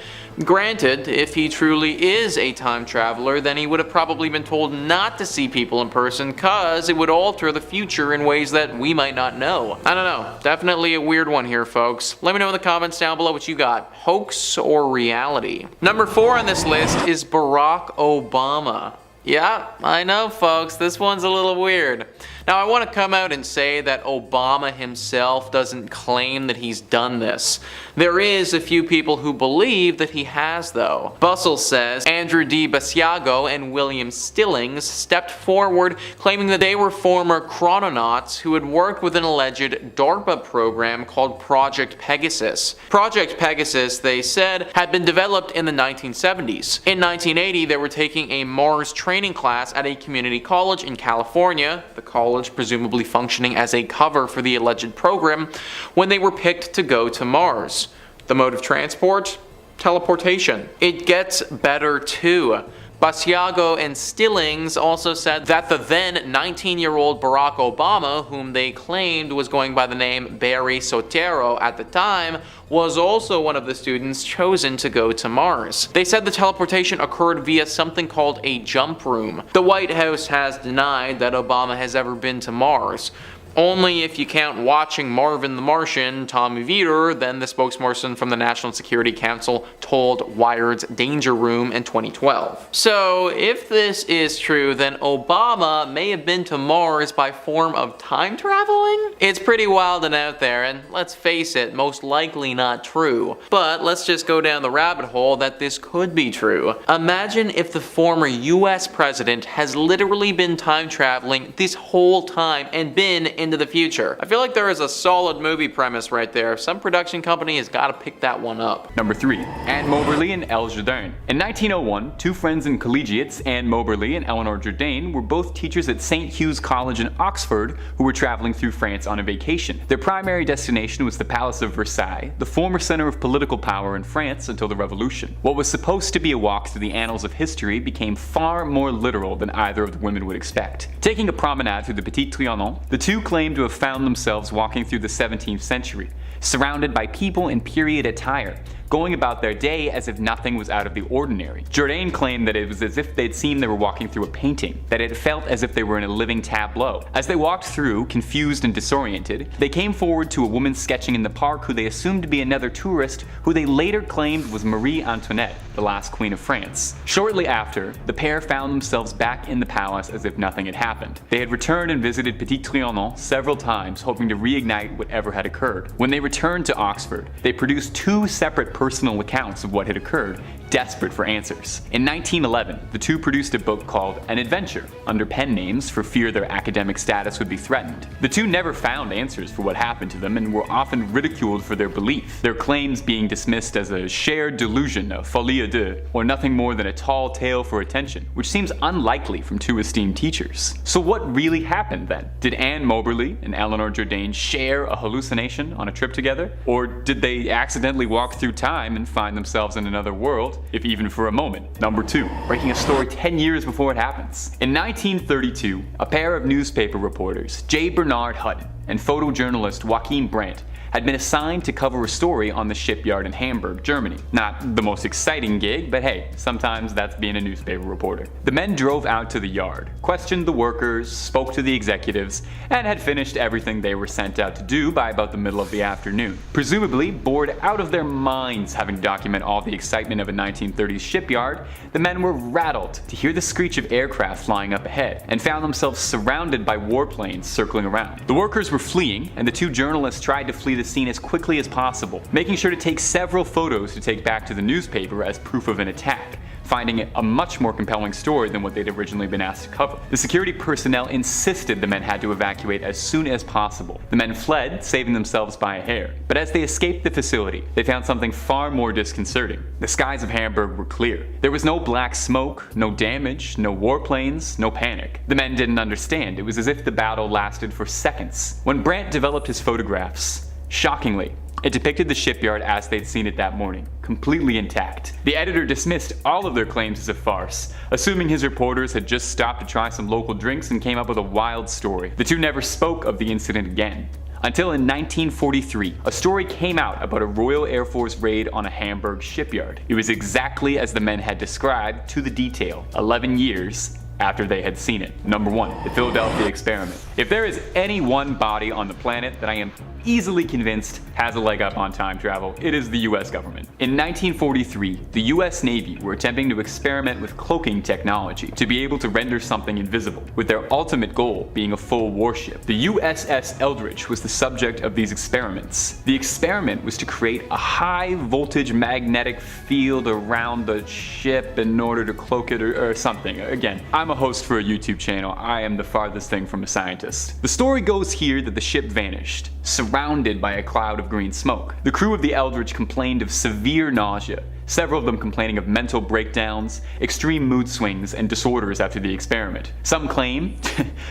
Speaker 3: Granted, if he truly is a time traveler, then he would have probably been told not to see people in person cause it would alter the future in ways that we might not know. I don't know, definitely a weird one here, folks. Let me know in the comments down below what you got, hoax or reality. Number 4 on this list is Barack Obama. Yeah, I know folks, this one's a little weird. Now I want to come out and say that Obama himself doesn't claim that he's done this. There is a few people who believe that he has though. Bustle says Andrew D. Basiago and William Stillings stepped forward claiming that they were former chrononauts who had worked with an alleged DARPA program called Project Pegasus. Project Pegasus, they said, had been developed in the 1970s. In 1980 they were taking a Mars training class at a community college in California, the college presumably functioning as a cover for the alleged program, when they were picked to go to Mars. The mode of transport? Teleportation. It gets better too. Basiago and Stillings also said that the then 19-year-old Barack Obama, whom they claimed was going by the name Barry Soetoro at the time, was also one of the students chosen to go to Mars. They said the teleportation occurred via something called a jump room. The White House has denied that Obama has ever been to Mars. Only if you count watching Marvin the Martian, Tommy Vietor, then the spokesperson from the National Security Council told Wired's Danger Room in 2012. So if this is true, then Obama may have been to Mars by form of time traveling? It's pretty wild and out there, and let's face it, most likely not true. But let's just go down the rabbit hole that this could be true. Imagine if the former US president has literally been time traveling this whole time and been into the future. I feel like there is a solid movie premise right there. Some production company has got to pick that one up.
Speaker 1: Number 3. Anne Moberly and Elle Jourdain. In 1901, two friends and collegiates, Anne Moberly and Eleanor Jourdain, were both teachers at St. Hugh's College in Oxford who were traveling through France on a vacation. Their primary destination was the Palace of Versailles, the former center of political power in France until the Revolution. What was supposed to be a walk through the annals of history became far more literal than either of the women would expect. Taking a promenade through the Petit Trianon, the two claim to have found themselves walking through the 17th century, surrounded by people in period attire, going about their day as if nothing was out of the ordinary. Jourdain claimed that it was as if they'd seemed they were walking through a painting, that it felt as if they were in a living tableau. As they walked through, confused and disoriented, they came forward to a woman sketching in the park who they assumed to be another tourist, who they later claimed was Marie Antoinette, the last queen of France. Shortly after, the pair found themselves back in the palace as if nothing had happened. They had returned and visited Petit Trianon several times, hoping to reignite whatever had occurred. When they returned to Oxford, they produced two separate personal accounts of what had occurred, desperate for answers. In 1911, the two produced a book called An Adventure, under pen names for fear their academic status would be threatened. The two never found answers for what happened to them and were often ridiculed for their belief, their claims being dismissed as a shared delusion, a folie à deux, or nothing more than a tall tale for attention, which seems unlikely from two esteemed teachers. So what really happened then? Did Anne Moberly and Eleanor Jourdain share a hallucination on a trip together? Or did they accidentally walk through time and find themselves in another world, if even for a moment? Number 2. Breaking a story 10 years before it happens. In 1932, a pair of newspaper reporters, J. Bernard Hutton and photojournalist Joachim Brandt, had been assigned to cover a story on the shipyard in Hamburg, Germany. Not the most exciting gig, but hey, sometimes that's being a newspaper reporter. The men drove out to the yard, questioned the workers, spoke to the executives, and had finished everything they were sent out to do by about the middle of the afternoon. Presumably bored out of their minds having to document all the excitement of a 1930s shipyard, the men were rattled to hear the screech of aircraft flying up ahead, and found themselves surrounded by warplanes circling around. The workers were fleeing, and the two journalists tried to flee the scene as quickly as possible, making sure to take several photos to take back to the newspaper as proof of an attack. finding it a much more compelling story than what they'd originally been asked to cover. The security personnel insisted the men had to evacuate as soon as possible. The men fled, saving themselves by a hair. But as they escaped the facility, they found something far more disconcerting. The skies of Hamburg were clear. There was no black smoke, no damage, no warplanes, no panic. The men didn't understand. It was as if the battle lasted for seconds. When Brandt developed his photographs, shockingly, it depicted the shipyard as they'd seen it that morning, completely intact. The editor dismissed all of their claims as a farce, assuming his reporters had just stopped to try some local drinks and came up with a wild story. The two never spoke of the incident again. Until in 1943, a story came out about a Royal Air Force raid on a Hamburg shipyard. It was exactly as the men had described to the detail, 11 years after they had seen it. Number 1, the Philadelphia experiment. If there is any one body on the planet that I am easily convinced has a leg up on time travel, it is the US government. In 1943, the US Navy were attempting to experiment with cloaking technology to be able to render something invisible, with their ultimate goal being a full warship. The USS Eldridge was the subject of these experiments. The experiment was to create a high voltage magnetic field around the ship in order to cloak it or something. Again, I'm a host for a YouTube channel. I am the farthest thing from a scientist. The story goes here that the ship vanished, surrounded by a cloud of green smoke. The crew of the Eldridge complained of severe nausea, several of them complaining of mental breakdowns, extreme mood swings, and disorders after the experiment. Some claim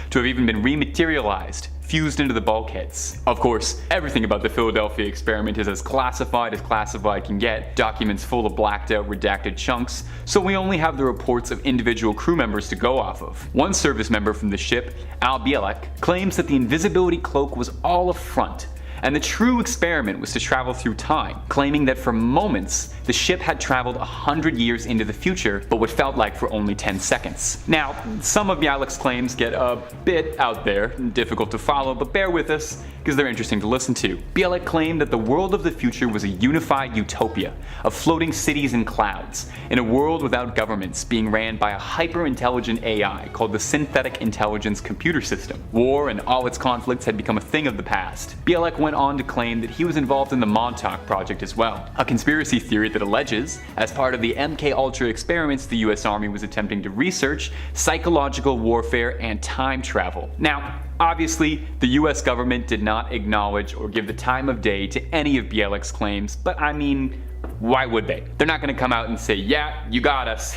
Speaker 1: to have even been rematerialized, fused into the bulkheads. Of course, everything about the Philadelphia experiment is as classified can get, documents full of blacked out redacted chunks, so we only have the reports of individual crew members to go off of. One service member from the ship, Al Bielek, claims that the invisibility cloak was all a front, and the true experiment was to travel through time, claiming that for moments the ship had traveled 100 years into the future, but what felt like for only 10 seconds. Now, some of Bialek's claims get a bit out there, difficult to follow, but bear with us because they're interesting to listen to. Bielek claimed that the world of the future was a unified utopia of floating cities and clouds, in a world without governments, being ran by a hyper-intelligent AI called the Synthetic Intelligence Computer System. War and all its conflicts had become a thing of the past. Bielek went on to claim that he was involved in the Montauk Project as well, a conspiracy theory that alleges, as part of the MK Ultra experiments, the US Army was attempting to research psychological warfare and time travel. Now, obviously, the US government did not acknowledge or give the time of day to any of Bielek's claims, but I mean, why would they? They're not going to come out and say, yeah, you got us.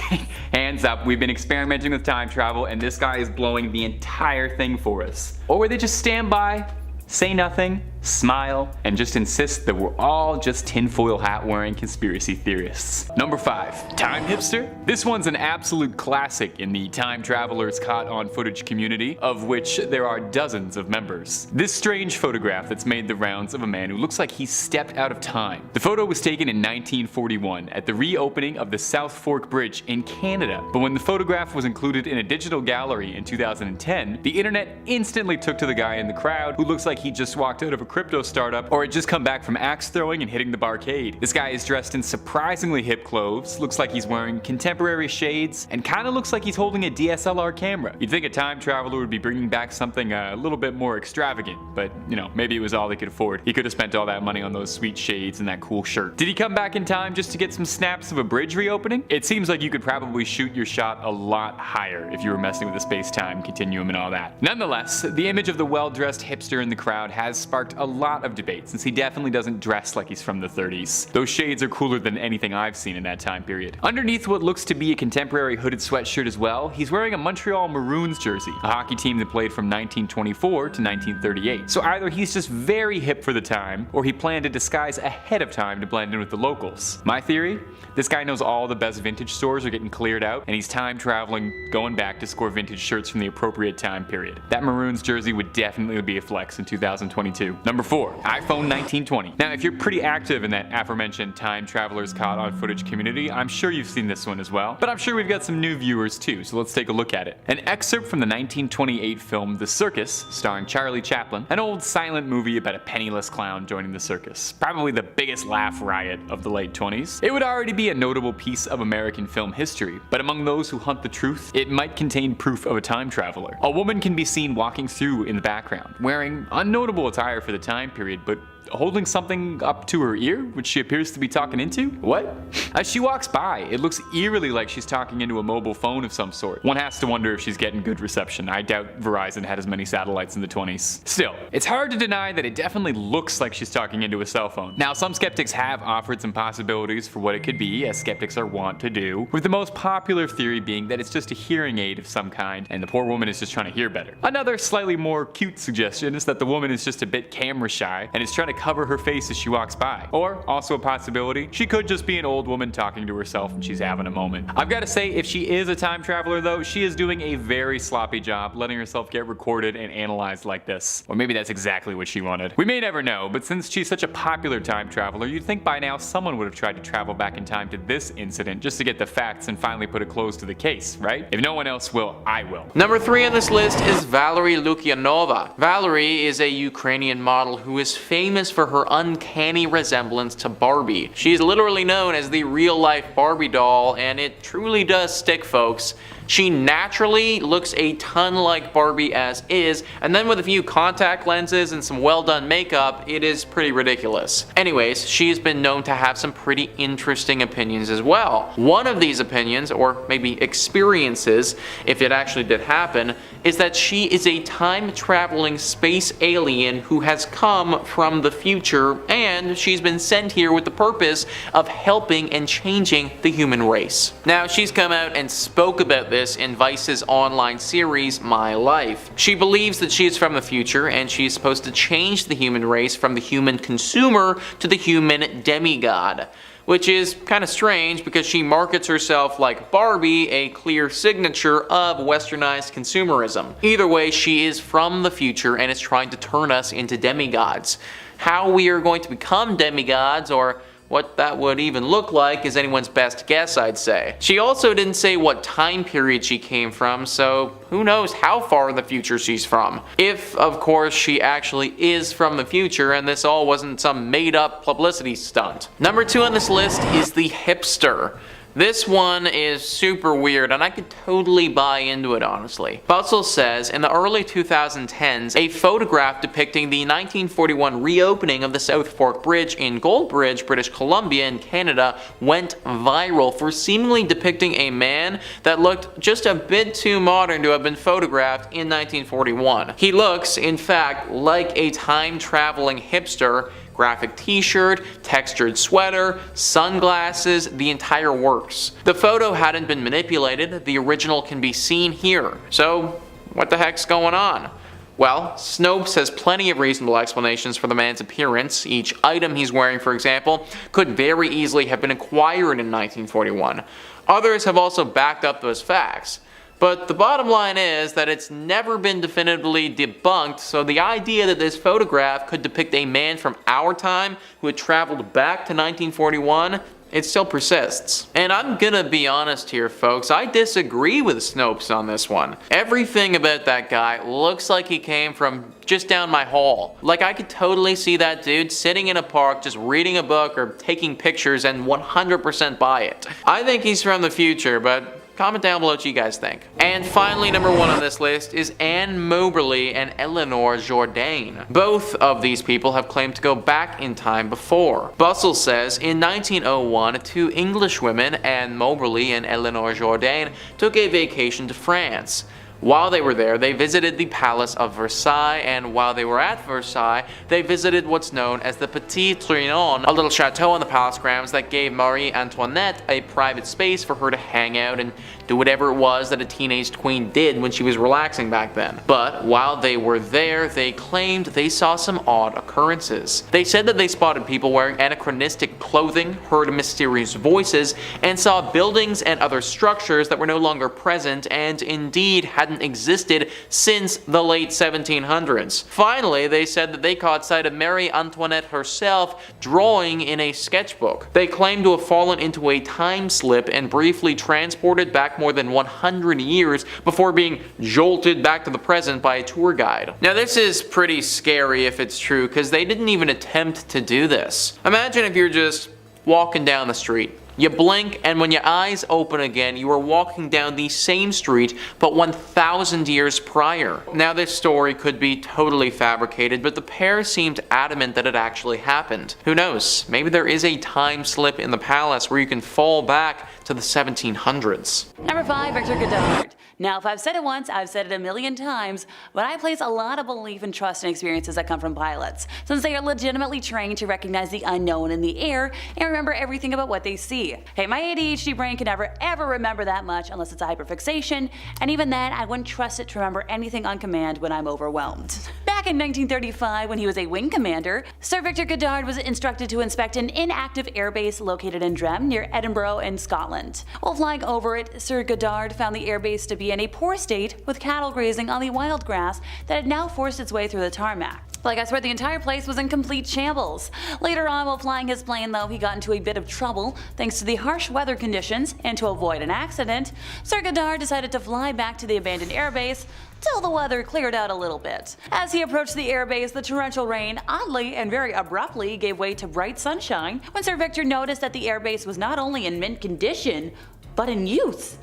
Speaker 1: Hands up, we've been experimenting with time travel and this guy is blowing the entire thing for us. Or would they just stand by, say nothing, smile, and just insist that we're all just tinfoil hat wearing conspiracy theorists? Number 5. Time Hipster? This one's an absolute classic in the time travelers caught on footage community, of which there are dozens of members. This strange photograph that's made the rounds of a man who looks like he's stepped out of time. The photo was taken in 1941 at the reopening of the South Fork Bridge in Canada, but when the photograph was included in a digital gallery in 2010, the internet instantly took to the guy in the crowd who looks like he just walked out of a crypto startup or had just come back from axe throwing and hitting the barcade. This guy is dressed in surprisingly hip clothes, looks like he's wearing contemporary shades, and kinda looks like he's holding a DSLR camera. You'd think a time traveler would be bringing back something a little bit more extravagant, but you know, maybe it was all he could afford. He could have spent all that money on those sweet shades and that cool shirt. Did he come back in time just to get some snaps of a bridge reopening? It seems like you could probably shoot your shot a lot higher if you were messing with the space-time continuum and all that. Nonetheless, the image of the well-dressed hipster in the crowd has sparked a lot of debate, since he definitely doesn't dress like he's from the 30s. Those shades are cooler than anything I've seen in that time period. Underneath what looks to be a contemporary hooded sweatshirt as well, he's wearing a Montreal Maroons jersey, a hockey team that played from 1924 to 1938. So either he's just very hip for the time, or he planned a disguise ahead of time to blend in with the locals. My theory? This guy knows all the best vintage stores are getting cleared out, and he's time traveling, going back to score vintage shirts from the appropriate time period. That Maroons jersey would definitely be a flex in 2022. Number 4. iPhone 1920. Now, if you're pretty active in that aforementioned time travelers caught on footage community, I'm sure you've seen this one as well, but I'm sure we've got some new viewers too, so let's take a look at it. An excerpt from the 1928 film The Circus, starring Charlie Chaplin, an old silent movie about a penniless clown joining the circus. Probably the biggest laugh riot of the late 20s. It would already be a notable piece of American film history, but among those who hunt the truth, it might contain proof of a time traveler. A woman can be seen walking through in the background, wearing unnotable attire for the time period, but holding something up to her ear, which she appears to be talking into? What? As she walks by, it looks eerily like she's talking into a mobile phone of some sort. One has to wonder if she's getting good reception. I doubt Verizon had as many satellites in the 20s. Still, it's hard to deny that it definitely looks like she's talking into a cell phone. Now, some skeptics have offered some possibilities for what it could be, as skeptics are wont to do, with the most popular theory being that it's just a hearing aid of some kind, and the poor woman is just trying to hear better. Another slightly more cute suggestion is that the woman is just a bit camera shy and is trying to cover her face as she walks by. Or, also a possibility, she could just be an old woman talking to herself and she's having a moment. I've got to say, if she is a time traveler though, she is doing a very sloppy job letting herself get recorded and analyzed like this. Or maybe that's exactly what she wanted. We may never know, but since she's such a popular time traveler, you'd think by now someone would have tried to travel back in time to this incident just to get the facts and finally put a close to the case, right? If no one else will, I will.
Speaker 3: Number 3 on this list is Valerie Lukyanova. Valerie is a Ukrainian model who is famous for her uncanny resemblance to Barbie. She is literally known as the real-life Barbie doll, and it truly does stick, folks. She naturally looks a ton like Barbie as is, and then with a few contact lenses and some well done makeup, it is pretty ridiculous. Anyways, she's been known to have some pretty interesting opinions as well. One of these opinions, or maybe experiences, if it actually did happen, is that she is a time-traveling space alien who has come from the future, and she's been sent here with the purpose of helping and changing the human race. Now, she's come out and spoke about this in Vice's online series, My Life. She believes that she is from the future, and she's supposed to change the human race from the human consumer to the human demigod. Which is kind of strange because she markets herself like Barbie, a clear signature of westernized consumerism. Either way, she is from the future and is trying to turn us into demigods. How we are going to become demigods, or what that would even look like, is anyone's best guess, I'd say. She also didn't say what time period she came from, so who knows how far in the future she's from. If, of course, she actually is from the future and this all wasn't some made-up publicity stunt. Number 2 on this list is the Hipster. This one is super weird, and I could totally buy into it, honestly. Bustle says, in the early 2010s, a photograph depicting the 1941 reopening of the South Fork Bridge in Goldbridge, British Columbia in Canada went viral for seemingly depicting a man that looked just a bit too modern to have been photographed in 1941. He looks, in fact, like a time-traveling hipster. Graphic t-shirt, textured sweater, sunglasses, the entire works. The photo hadn't been manipulated, the original can be seen here. So, what the heck's going on? Well, Snopes has plenty of reasonable explanations for the man's appearance. Each item he's wearing, for example, could very easily have been acquired in 1941. Others have also backed up those facts. But the bottom line is that it's never been definitively debunked, so the idea that this photograph could depict a man from our time who had traveled back to 1941, it still persists. And I'm gonna be honest here, folks, I disagree with Snopes on this one. Everything about that guy looks like he came from just down my hall. Like, I could totally see that dude sitting in a park just reading a book or taking pictures and 100% buy it. I think he's from the future, but comment down below what you guys think. And finally, number 1 on this list is Anne Moberly and Eleanor Jourdain. Both of these people have claimed to go back in time before. Bustle says, in 1901, 2 English women, Anne Moberly and Eleanor Jourdain, took a vacation to France. While they were there, they visited the Palace of Versailles, and while they were at Versailles, they visited what's known as the Petit Trianon, a little chateau on the palace grounds that gave Marie Antoinette a private space for her to hang out and do whatever it was that a teenage queen did when she was relaxing back then. But while they were there, they claimed they saw some odd occurrences. They said that they spotted people wearing anachronistic clothing, heard mysterious voices, and saw buildings and other structures that were no longer present and indeed hadn't existed since the late 1700s. Finally, they said that they caught sight of Marie Antoinette herself drawing in a sketchbook. They claimed to have fallen into a time slip and briefly transported back more than 100 years before being jolted back to the present by a tour guide. Now, this is pretty scary if it's true, because they didn't even attempt to do this. Imagine if you're just walking down the street. You blink, and when your eyes open again, you are walking down the same street, but 1,000 years prior. Now, this story could be totally fabricated, but the pair seemed adamant that it actually happened. Who knows? Maybe there is a time slip in the palace where you can fall back to the 1700s.
Speaker 4: Number 5, Victor Goddard. Now, if I've said it once, I've said it a million times, but I place a lot of belief and trust in experiences that come from pilots, since they are legitimately trained to recognize the unknown in the air and remember everything about what they see. Hey, my ADHD brain can never ever remember that much unless it's a hyperfixation, and even then, I wouldn't trust it to remember anything on command when I'm overwhelmed. Back in 1935, when he was a wing commander, Sir Victor Goddard was instructed to inspect an inactive airbase located in Jourdain near Edinburgh in Scotland. While flying over it, Sir Goddard found the airbase to be in a poor state with cattle grazing on the wild grass that had now forced its way through the tarmac. Like, I swear the entire place was in complete shambles. Later on, while flying his plane though, he got into a bit of trouble thanks to the harsh weather conditions, and to avoid an accident, Sir Goddard decided to fly back to the abandoned airbase till the weather cleared out a little bit. As he approached the airbase, the torrential rain oddly and very abruptly gave way to bright sunshine when Sir Victor noticed that the airbase was not only in mint condition, but in use.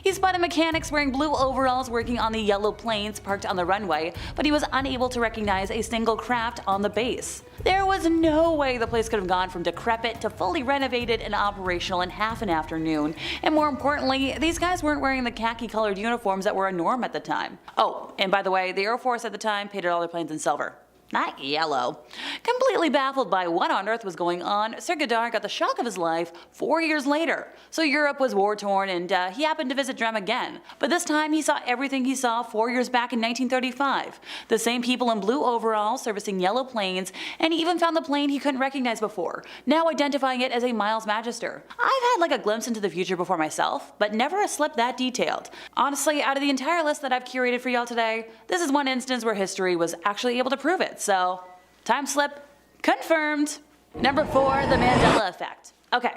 Speaker 4: He spotted mechanics wearing blue overalls working on the yellow planes parked on the runway, but he was unable to recognize a single craft on the base. There was no way the place could have gone from decrepit to fully renovated and operational in half an afternoon, and more importantly, these guys weren't wearing the khaki-colored uniforms that were a norm at the time. Oh, and by the way, the Air Force at the time painted all their planes in silver, not yellow. Completely baffled by what on earth was going on, Sir Goddard got the shock of his life 4 years later. So Europe was war-torn, and he happened to visit Jourdain again. But this time he saw everything he saw 4 years back in 1935. The same people in blue overalls servicing yellow planes, and he even found the plane he couldn't recognize before, now identifying it as a Miles Magister. I've had like a glimpse into the future before myself, but never a slip that detailed. Honestly, out of the entire list that I've curated for y'all today, this is one instance where history was actually able to prove it. So, time slip confirmed. Number 4, the Mandela effect. Okay,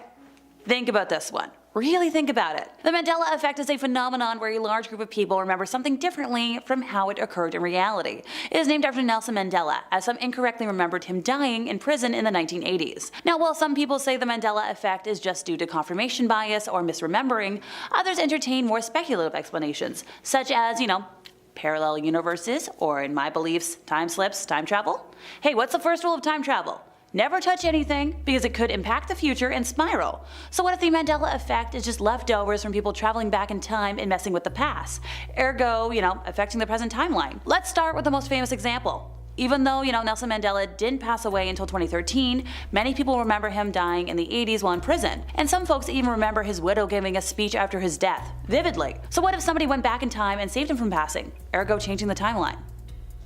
Speaker 4: think about this one. Really think about it. The Mandela effect is a phenomenon where a large group of people remember something differently from how it occurred in reality. It is named after Nelson Mandela, as some incorrectly remembered him dying in prison in the 1980s. Now, while some people say the Mandela effect is just due to confirmation bias or misremembering, others entertain more speculative explanations, such as, parallel universes, or in my beliefs, time slips, time travel. Hey, what's the first rule of time travel? Never touch anything, because it could impact the future and spiral. So what if the Mandela effect is just leftovers from people traveling back in time and messing with the past? Ergo, affecting the present timeline. Let's start with the most famous example. Even though, Nelson Mandela didn't pass away until 2013, many people remember him dying in the 80s while in prison. And some folks even remember his widow giving a speech after his death, vividly. So what if somebody went back in time and saved him from passing, ergo changing the timeline?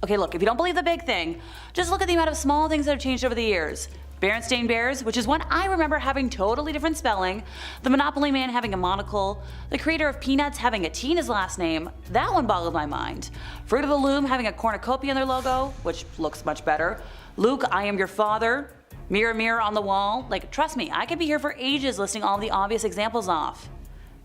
Speaker 4: Okay, look, if you don't believe the big thing, just look at the amount of small things that have changed over the years. Berenstain Bears, which is one I remember having totally different spelling, the Monopoly Man having a monocle, the creator of Peanuts having a T in his last name, that one boggled my mind. Fruit of the Loom having a cornucopia in their logo, which looks much better. Luke, I am your father. Mirror, mirror on the wall. Like, trust me, I could be here for ages listing all the obvious examples off.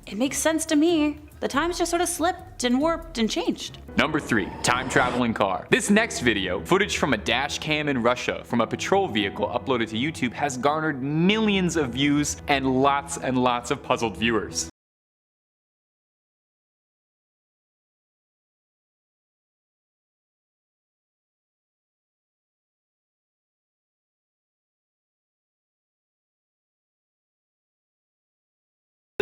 Speaker 4: It makes sense to me. The times just sort of slipped and warped and changed.
Speaker 1: Number 3, time traveling car. This next video, footage from a dash cam in Russia from a patrol vehicle uploaded to YouTube, has garnered millions of views and lots of puzzled viewers.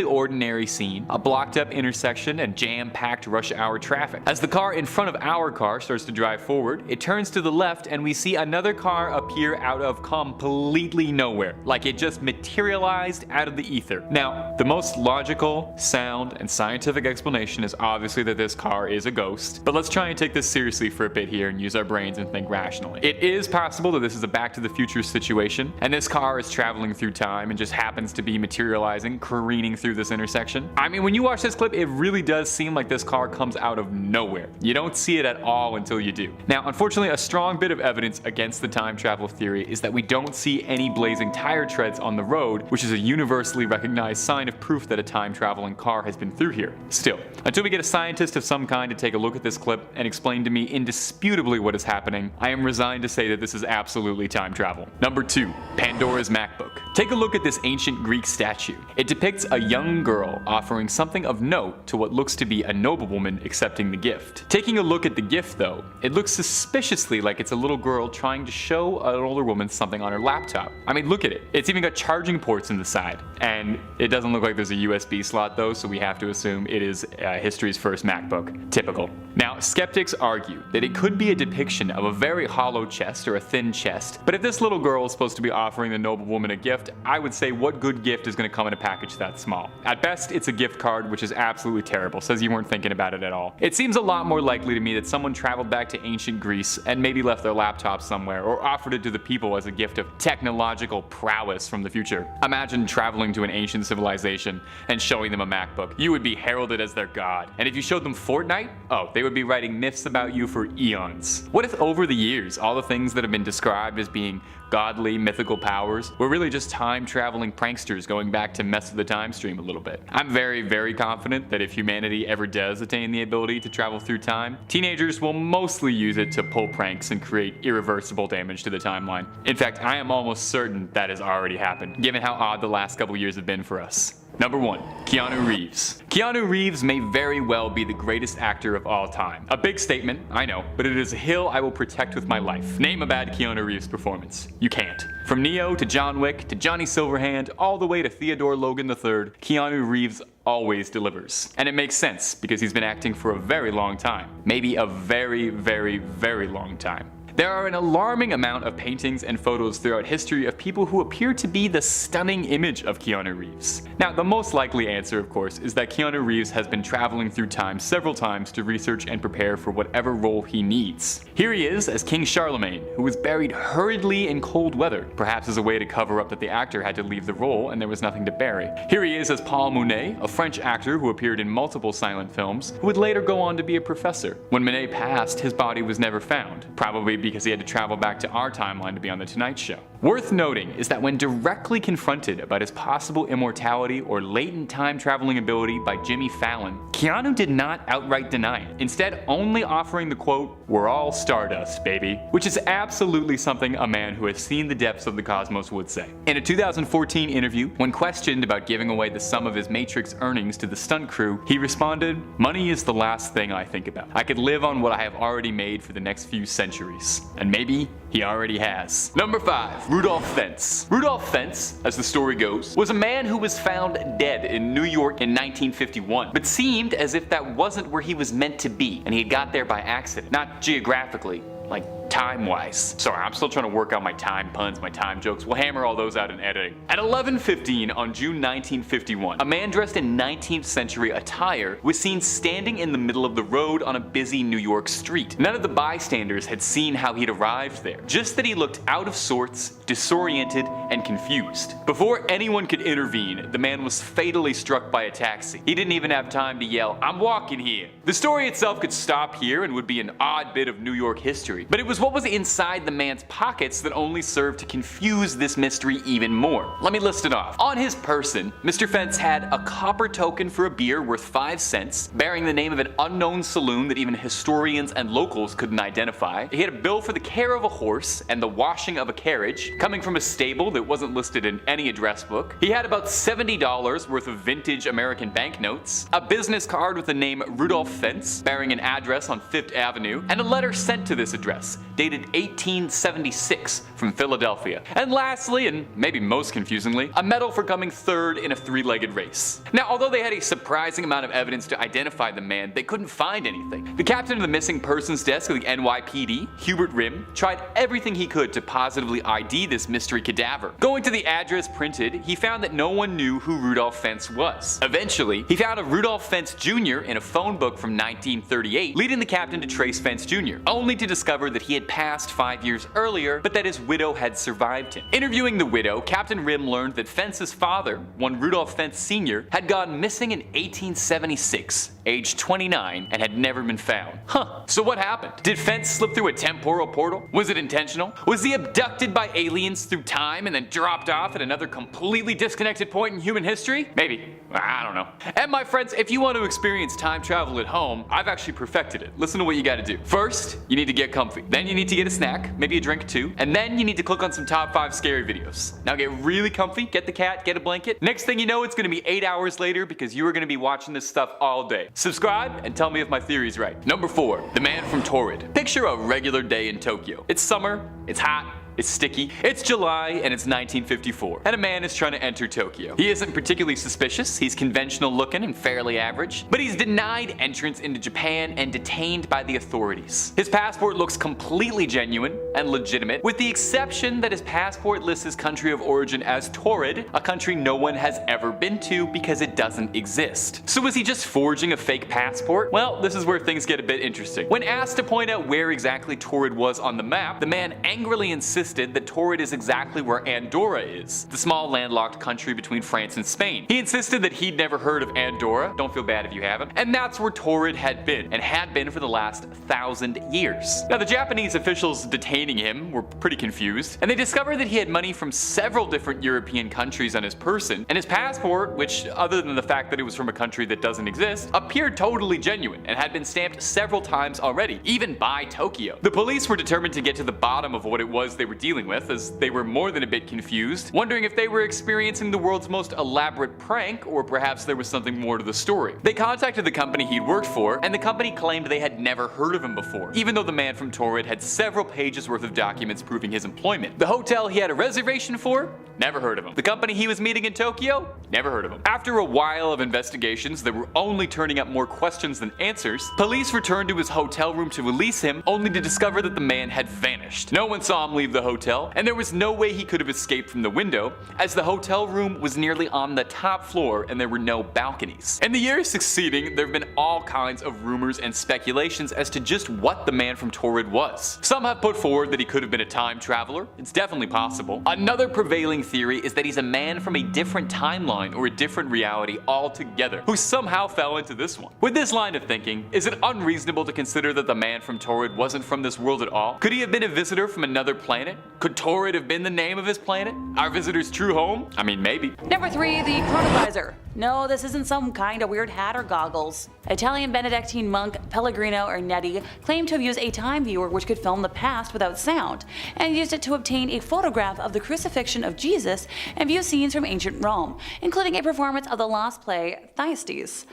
Speaker 1: Ordinary scene, a blocked up intersection and jam-packed rush hour traffic. As the car in front of our car starts to drive forward, it turns to the left and we see another car appear out of completely nowhere, like it just materialized out of the ether. Now, the most logical, sound, and scientific explanation is obviously that this car is a ghost, but let's try and take this seriously for a bit here and use our brains and think rationally. It is possible that this is a Back to the Future situation, and this car is traveling through time and just happens to be materializing, careening through through this intersection. I mean, when you watch this clip, it really does seem like this car comes out of nowhere. You don't see it at all until you do. Now, unfortunately, a strong bit of evidence against the time travel theory is that we don't see any blazing tire treads on the road, which is a universally recognized sign of proof that a time traveling car has been through here. Still, until we get a scientist of some kind to take a look at this clip and explain to me indisputably what is happening, I am resigned to say that this is absolutely time travel. Number 2. Pandora's MacBook. Take a look at this ancient Greek statue. It depicts a young girl offering something of note to what looks to be a noblewoman accepting the gift. Taking a look at the gift though, it looks suspiciously like it's a little girl trying to show an older woman something on her laptop. I mean, look at it. It's even got charging ports in the side. And it doesn't look like there's a USB slot though, so we have to assume it is history's first MacBook. Typical. Now, skeptics argue that it could be a depiction of a very hollow chest or a thin chest, but if this little girl is supposed to be offering the noblewoman a gift, I would say what good gift is going to come in a package that small? At best, it's a gift card, which is absolutely terrible, says you weren't thinking about it at all. It seems a lot more likely to me that someone traveled back to ancient Greece and maybe left their laptop somewhere, or offered it to the people as a gift of technological prowess from the future. Imagine traveling to an ancient civilization and showing them a MacBook. You would be heralded as their god. And if you showed them Fortnite, oh, they would be writing myths about you for eons. What if over the years, all the things that have been described as being godly, mythical powers were really just time-traveling pranksters going back to mess with the time stream a little bit? I'm very, very confident that if humanity ever does attain the ability to travel through time, teenagers will mostly use it to pull pranks and create irreversible damage to the timeline. In fact, I am almost certain that has already happened, given how odd the last couple years have been for us. Number 1. Keanu Reeves. Keanu Reeves may very well be the greatest actor of all time. A big statement, I know, but it is a hill I will protect with my life. Name a bad Keanu Reeves performance. You can't. From Neo to John Wick to Johnny Silverhand all the way to Theodore Logan III, Keanu Reeves always delivers. And it makes sense because he's been acting for a very long time. Maybe a very, very, very long time. There are an alarming amount of paintings and photos throughout history of people who appear to be the stunning image of Keanu Reeves. Now, the most likely answer, of course, is that Keanu Reeves has been traveling through time several times to research and prepare for whatever role he needs. Here he is as King Charlemagne, who was buried hurriedly in cold weather, perhaps as a way to cover up that the actor had to leave the role and there was nothing to bury. Here he is as Paul Mounet, a French actor who appeared in multiple silent films, who would later go on to be a professor. When Mounet passed, his body was never found, probably because he had to travel back to our timeline to be on The Tonight Show. Worth noting is that when directly confronted about his possible immortality or latent time-traveling ability by Jimmy Fallon, Keanu did not outright deny it, instead only offering the quote, "We're all stardust, baby," which is absolutely something a man who has seen the depths of the cosmos would say. In a 2014 interview, when questioned about giving away the sum of his Matrix earnings to the stunt crew, he responded, "Money is the last thing I think about. I could live on what I have already made for the next few centuries." And maybe he already has. Number 5. Rudolph Fentz. Rudolph Fentz, as the story goes, was a man who was found dead in New York in 1951, but seemed as if that wasn't where he was meant to be, and he had got there by accident. Not geographically, like time-wise. Sorry, I'm still trying to work out my time puns, my time jokes. We'll hammer all those out in editing. At 11:15 on June 1951, a man dressed in 19th century attire was seen standing in the middle of the road on a busy New York street. None of the bystanders had seen how he'd arrived there, just that he looked out of sorts, disoriented, and confused. Before anyone could intervene, the man was fatally struck by a taxi. He didn't even have time to yell, "I'm walking here." The story itself could stop here and would be an odd bit of New York history, but it was what was inside the man's pockets that only served to confuse this mystery even more. Let me list it off. On his person, Mr. Fentz had a copper token for a beer worth 5 cents, bearing the name of an unknown saloon that even historians and locals couldn't identify. He had a bill for the care of a horse and the washing of a carriage, coming from a stable that wasn't listed in any address book. He had about $70 worth of vintage American banknotes, a business card with the name Rudolph Fentz, bearing an address on 5th Avenue, and a letter sent to this address, dated 1876 from Philadelphia. And lastly, and maybe most confusingly, a medal for coming third in a 3-legged race. Now, although they had a surprising amount of evidence to identify the man, they couldn't find anything. The captain of the missing persons desk of the NYPD, Hubert Rim, tried everything he could to positively ID this mystery cadaver. Going to the address printed, he found that no one knew who Rudolph Fentz was. Eventually, he found a Rudolph Fentz Jr. in a phone book from 1938, leading the captain to trace Fentz Jr., only to discover that he had passed 5 years earlier, but that his widow had survived him. Interviewing the widow, Captain Rim learned that Fentz's father, one Rudolph Fentz Sr., had gone missing in 1876, aged 29, and had never been found. Huh, so what happened? Did Fentz slip through a temporal portal? Was it intentional? Was he abducted by aliens through time and then dropped off at another completely disconnected point in human history? Maybe. I don't know. And my friends, if you want to experience time travel at home, I've actually perfected it. Listen to what you gotta do. First, you need to get comfy. Then you need to get a snack, maybe a drink too, and then you need to click on some top 5 scary videos. Now get really comfy, get the cat, get a blanket. Next thing you know, it's gonna be 8 hours later because you are gonna be watching this stuff all day. Subscribe and tell me if my theory's right. Number 4, the man from Taured. Picture a regular day in Tokyo. It's summer, it's hot, it's sticky, it's July, and it's 1954, and a man is trying to enter Tokyo. He isn't particularly suspicious, he's conventional looking and fairly average, but he's denied entrance into Japan and detained by the authorities. His passport looks completely genuine and legitimate, with the exception that his passport lists his country of origin as Taured, a country no one has ever been to because it doesn't exist. So is he just forging a fake passport? Well, this is where things get a bit interesting. When asked to point out where exactly Taured was on the map, the man angrily insisted that Taured is exactly where Andorra is, the small landlocked country between France and Spain. He insisted that he'd never heard of Andorra, don't feel bad if you haven't, and that's where Taured had been, and had been for the last 1,000 years. Now the Japanese officials detaining him were pretty confused, and they discovered that he had money from several different European countries on his person, and his passport, which other than the fact that it was from a country that doesn't exist, appeared totally genuine, and had been stamped several times already, even by Tokyo. The police were determined to get to the bottom of what it was they were dealing with, as they were more than a bit confused, wondering if they were experiencing the world's most elaborate prank, or perhaps there was something more to the story. They contacted the company he'd worked for, and the company claimed they had never heard of him before, even though the man from Taured had several pages worth of documents proving his employment. The hotel he had a reservation for? Never heard of him. The company he was meeting in Tokyo? Never heard of him. After a while of investigations that were only turning up more questions than answers, police returned to his hotel room to release him, only to discover that the man had vanished. No one saw him leave the hotel, and there was no way he could have escaped from the window, as the hotel room was nearly on the top floor and there were no balconies. In the years succeeding, there have been all kinds of rumors and speculations as to just what the man from Taured was. Some have put forward that he could have been a time traveler. It's definitely possible. Another prevailing theory is that he's a man from a different timeline or a different reality altogether, who somehow fell into this one. With this line of thinking, is it unreasonable to consider that the man from Taured wasn't from this world at all? Could he have been a visitor from another planet? Could Taured have been the name of his planet? Our visitor's true home? I mean, maybe.
Speaker 4: Number 3, the Chronovisor. No, this isn't some kind of weird hat or goggles. Italian Benedictine monk Pellegrino Ernetti claimed to have used a time viewer which could film the past without sound, and used it to obtain a photograph of the crucifixion of Jesus and view scenes from ancient Rome, including a performance of the lost play Thyestes.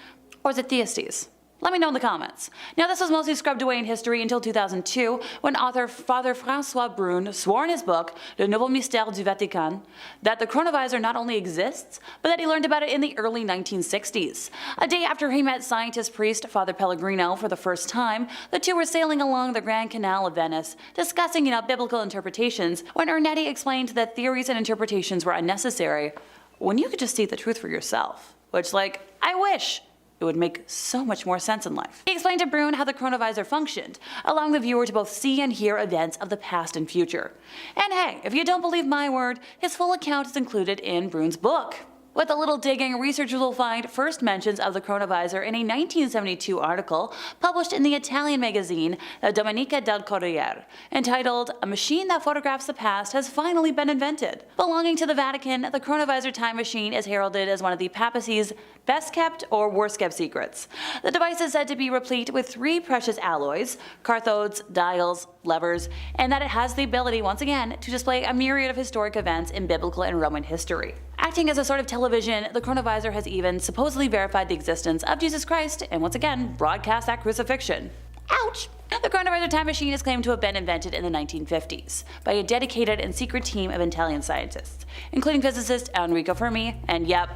Speaker 4: Or is it Thyestes? Let me know in the comments. Now this was mostly scrubbed away in history until 2002, when author Father François Brun swore in his book, Le Nouveau Mystère du Vatican, that the Chronovisor not only exists, but that he learned about it in the early 1960s. A day after he met scientist priest Father Pellegrino for the first time, the two were sailing along the Grand Canal of Venice, discussing biblical interpretations, when Ernetti explained that theories and interpretations were unnecessary, when you could just see the truth for yourself. Which, I wish! It would make so much more sense in life. He explained to Brun how the Chronovisor functioned, allowing the viewer to both see and hear events of the past and future. And hey, if you don't believe my word, his full account is included in Brun's book. With a little digging, researchers will find first mentions of the Chronovisor in a 1972 article published in the Italian magazine La Domenica del Corriere, entitled "A Machine That Photographs the Past Has Finally Been Invented." Belonging to the Vatican, the Chronovisor time machine is heralded as one of the papacy's best kept or worst kept secrets. The device is said to be replete with 3 precious alloys, cathodes, dials, levers, and that it has the ability, once again, to display a myriad of historic events in biblical and Roman history. Acting as a sort of television, the Chronovisor has even supposedly verified the existence of Jesus Christ and once again broadcast that crucifixion. Ouch! The Chronovisor time machine is claimed to have been invented in the 1950s by a dedicated and secret team of Italian scientists, including physicist Enrico Fermi and, yep,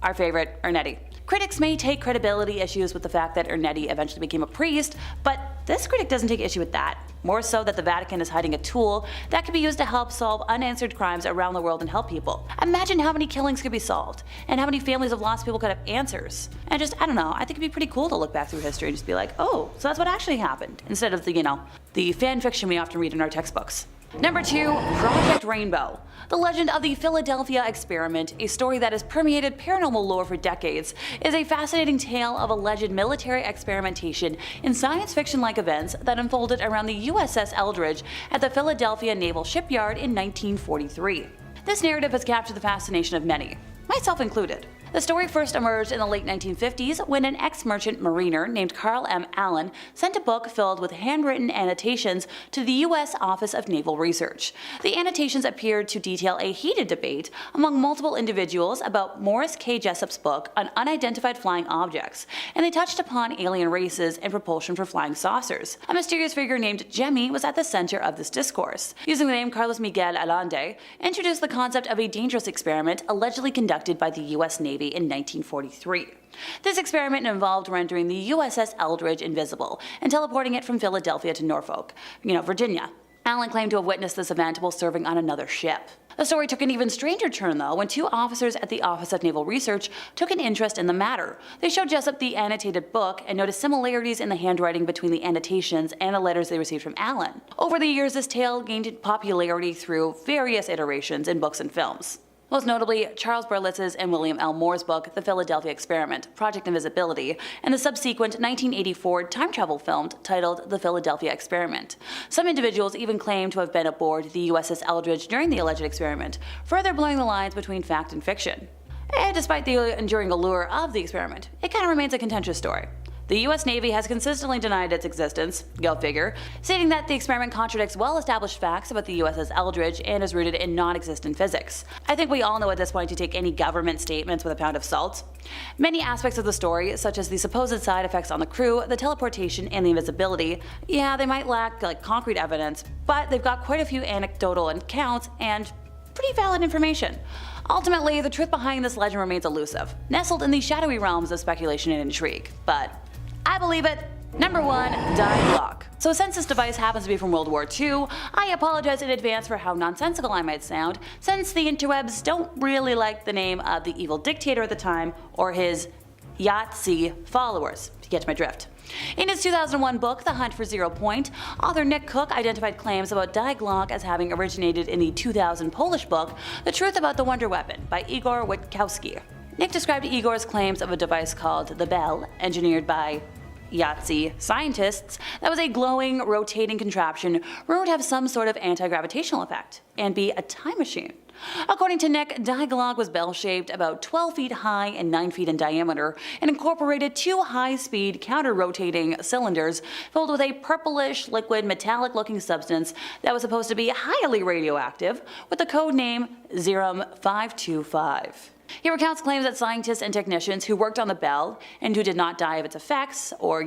Speaker 4: our favorite, Ernetti. Critics may take credibility issues with the fact that Ernetti eventually became a priest, but This critic doesn't take issue with that, more so that the Vatican is hiding a tool that could be used to help solve unanswered crimes around the world and help people. Imagine how many killings could be solved, and how many families of lost people could have answers. And just, I don't know, I think it'd be pretty cool to look back through history and just be like, oh, so that's what actually happened, instead of the fan fiction we often read in our textbooks. Number 2, Project Rainbow. The legend of the Philadelphia experiment, a story that has permeated paranormal lore for decades, is a fascinating tale of alleged military experimentation in science fiction-like events that unfolded around the USS Eldridge at the Philadelphia Naval Shipyard in 1943. This narrative has captured the fascination of many, myself included. The story first emerged in the late 1950s when an ex-merchant mariner named Carl M. Allen sent a book filled with handwritten annotations to the U.S. Office of Naval Research. The annotations appeared to detail a heated debate among multiple individuals about Morris K. Jessup's book on unidentified flying objects, and they touched upon alien races and propulsion for flying saucers. A mysterious figure named Jemmy was at the center of this discourse. Using the name Carlos Miguel Allende, introduced the concept of a dangerous experiment allegedly conducted by the U.S. Navy in 1943. This experiment involved rendering the USS Eldridge invisible and teleporting it from Philadelphia to Norfolk, Virginia. Allen claimed to have witnessed this event while serving on another ship. The story took an even stranger turn though when 2 officers at the Office of Naval Research took an interest in the matter. They showed Jessup the annotated book and noticed similarities in the handwriting between the annotations and the letters they received from Allen. Over the years, this tale gained popularity through various iterations in books and films. Most notably, Charles Berlitz's and William L. Moore's book, The Philadelphia Experiment, Project Invisibility, and the subsequent 1984 time travel film titled The Philadelphia Experiment. Some individuals even claim to have been aboard the USS Eldridge during the alleged experiment, further blurring the lines between fact and fiction. And despite the enduring allure of the experiment, it kind of remains a contentious story. The US Navy has consistently denied its existence, go figure, stating that the experiment contradicts well-established facts about the USS Eldridge and is rooted in non-existent physics. I think we all know at this point to take any government statements with a pound of salt. Many aspects of the story, such as the supposed side effects on the crew, the teleportation, and the invisibility, yeah, they might lack concrete evidence, but they've got quite a few anecdotal accounts and pretty valid information. Ultimately, the truth behind this legend remains elusive, nestled in the shadowy realms of speculation and intrigue, but I believe it. Number 1, Dialogue. So since this device happens to be from World War II, I apologize in advance for how nonsensical I might sound, since the interwebs don't really like the name of the evil dictator at the time or his Yahtzee followers, if you get my drift. In his 2001 book, The Hunt for Zero Point, author Nick Cook identified claims about Dialogue as having originated in the 2000 Polish book, The Truth About the Wonder Weapon by Igor Witkowski. Nick described Igor's claims of a device called the Bell, engineered by Yahtzee scientists, that was a glowing, rotating contraption rumored to have some sort of anti-gravitational effect, and be a time machine. According to Nick, Dialogue was bell-shaped, about 12 feet high and 9 feet in diameter, and incorporated 2 high-speed, counter-rotating cylinders filled with a purplish, liquid, metallic-looking substance that was supposed to be highly radioactive, with the code name Zerum 525. He recounts claims that scientists and technicians who worked on the Bell and who did not die of its effects or,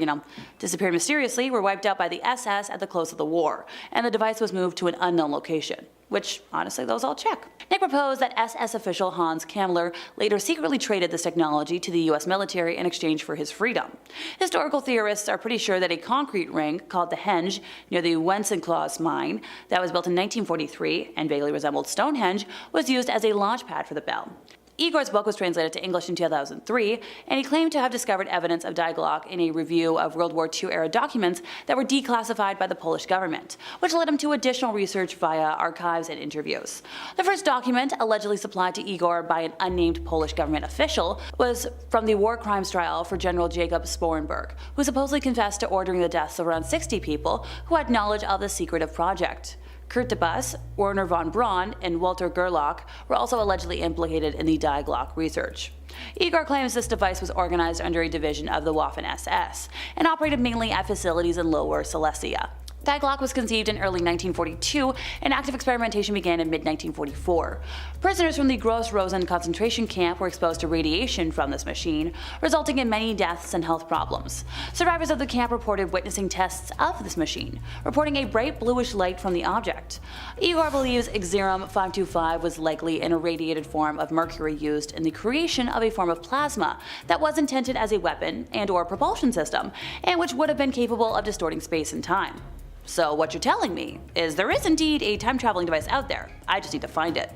Speaker 4: disappeared mysteriously were wiped out by the SS at the close of the war, and the device was moved to an unknown location. Which, honestly, those all check. Nick proposed that SS official Hans Kammler later secretly traded this technology to the US military in exchange for his freedom. Historical theorists are pretty sure that a concrete ring called the Henge near the Wenceslas mine that was built in 1943 and vaguely resembled Stonehenge was used as a launch pad for the Bell. Igor's book was translated to English in 2003, and he claimed to have discovered evidence of Dialogue in a review of World War II-era documents that were declassified by the Polish government, which led him to additional research via archives and interviews. The first document, allegedly supplied to Igor by an unnamed Polish government official, was from the war crimes trial for General Jacob Sporenberg, who supposedly confessed to ordering the deaths of around 60 people who had knowledge of the secretive project. Kurt de Bus, Werner von Braun, and Walter Gerlach were also allegedly implicated in the Dialogue research. Igor claims this device was organized under a division of the Waffen-SS and operated mainly at facilities in Lower Silesia. Thaglok was conceived in early 1942, and active experimentation began in mid-1944. Prisoners from the Gross Rosen concentration camp were exposed to radiation from this machine, resulting in many deaths and health problems. Survivors of the camp reported witnessing tests of this machine, reporting a bright bluish light from the object. Igor believes Xerum 525 was likely an irradiated form of mercury used in the creation of a form of plasma that was intended as a weapon and/or propulsion system, and which would have been capable of distorting space and time. So what you're telling me is there is indeed a time-traveling device out there, I just need to find it.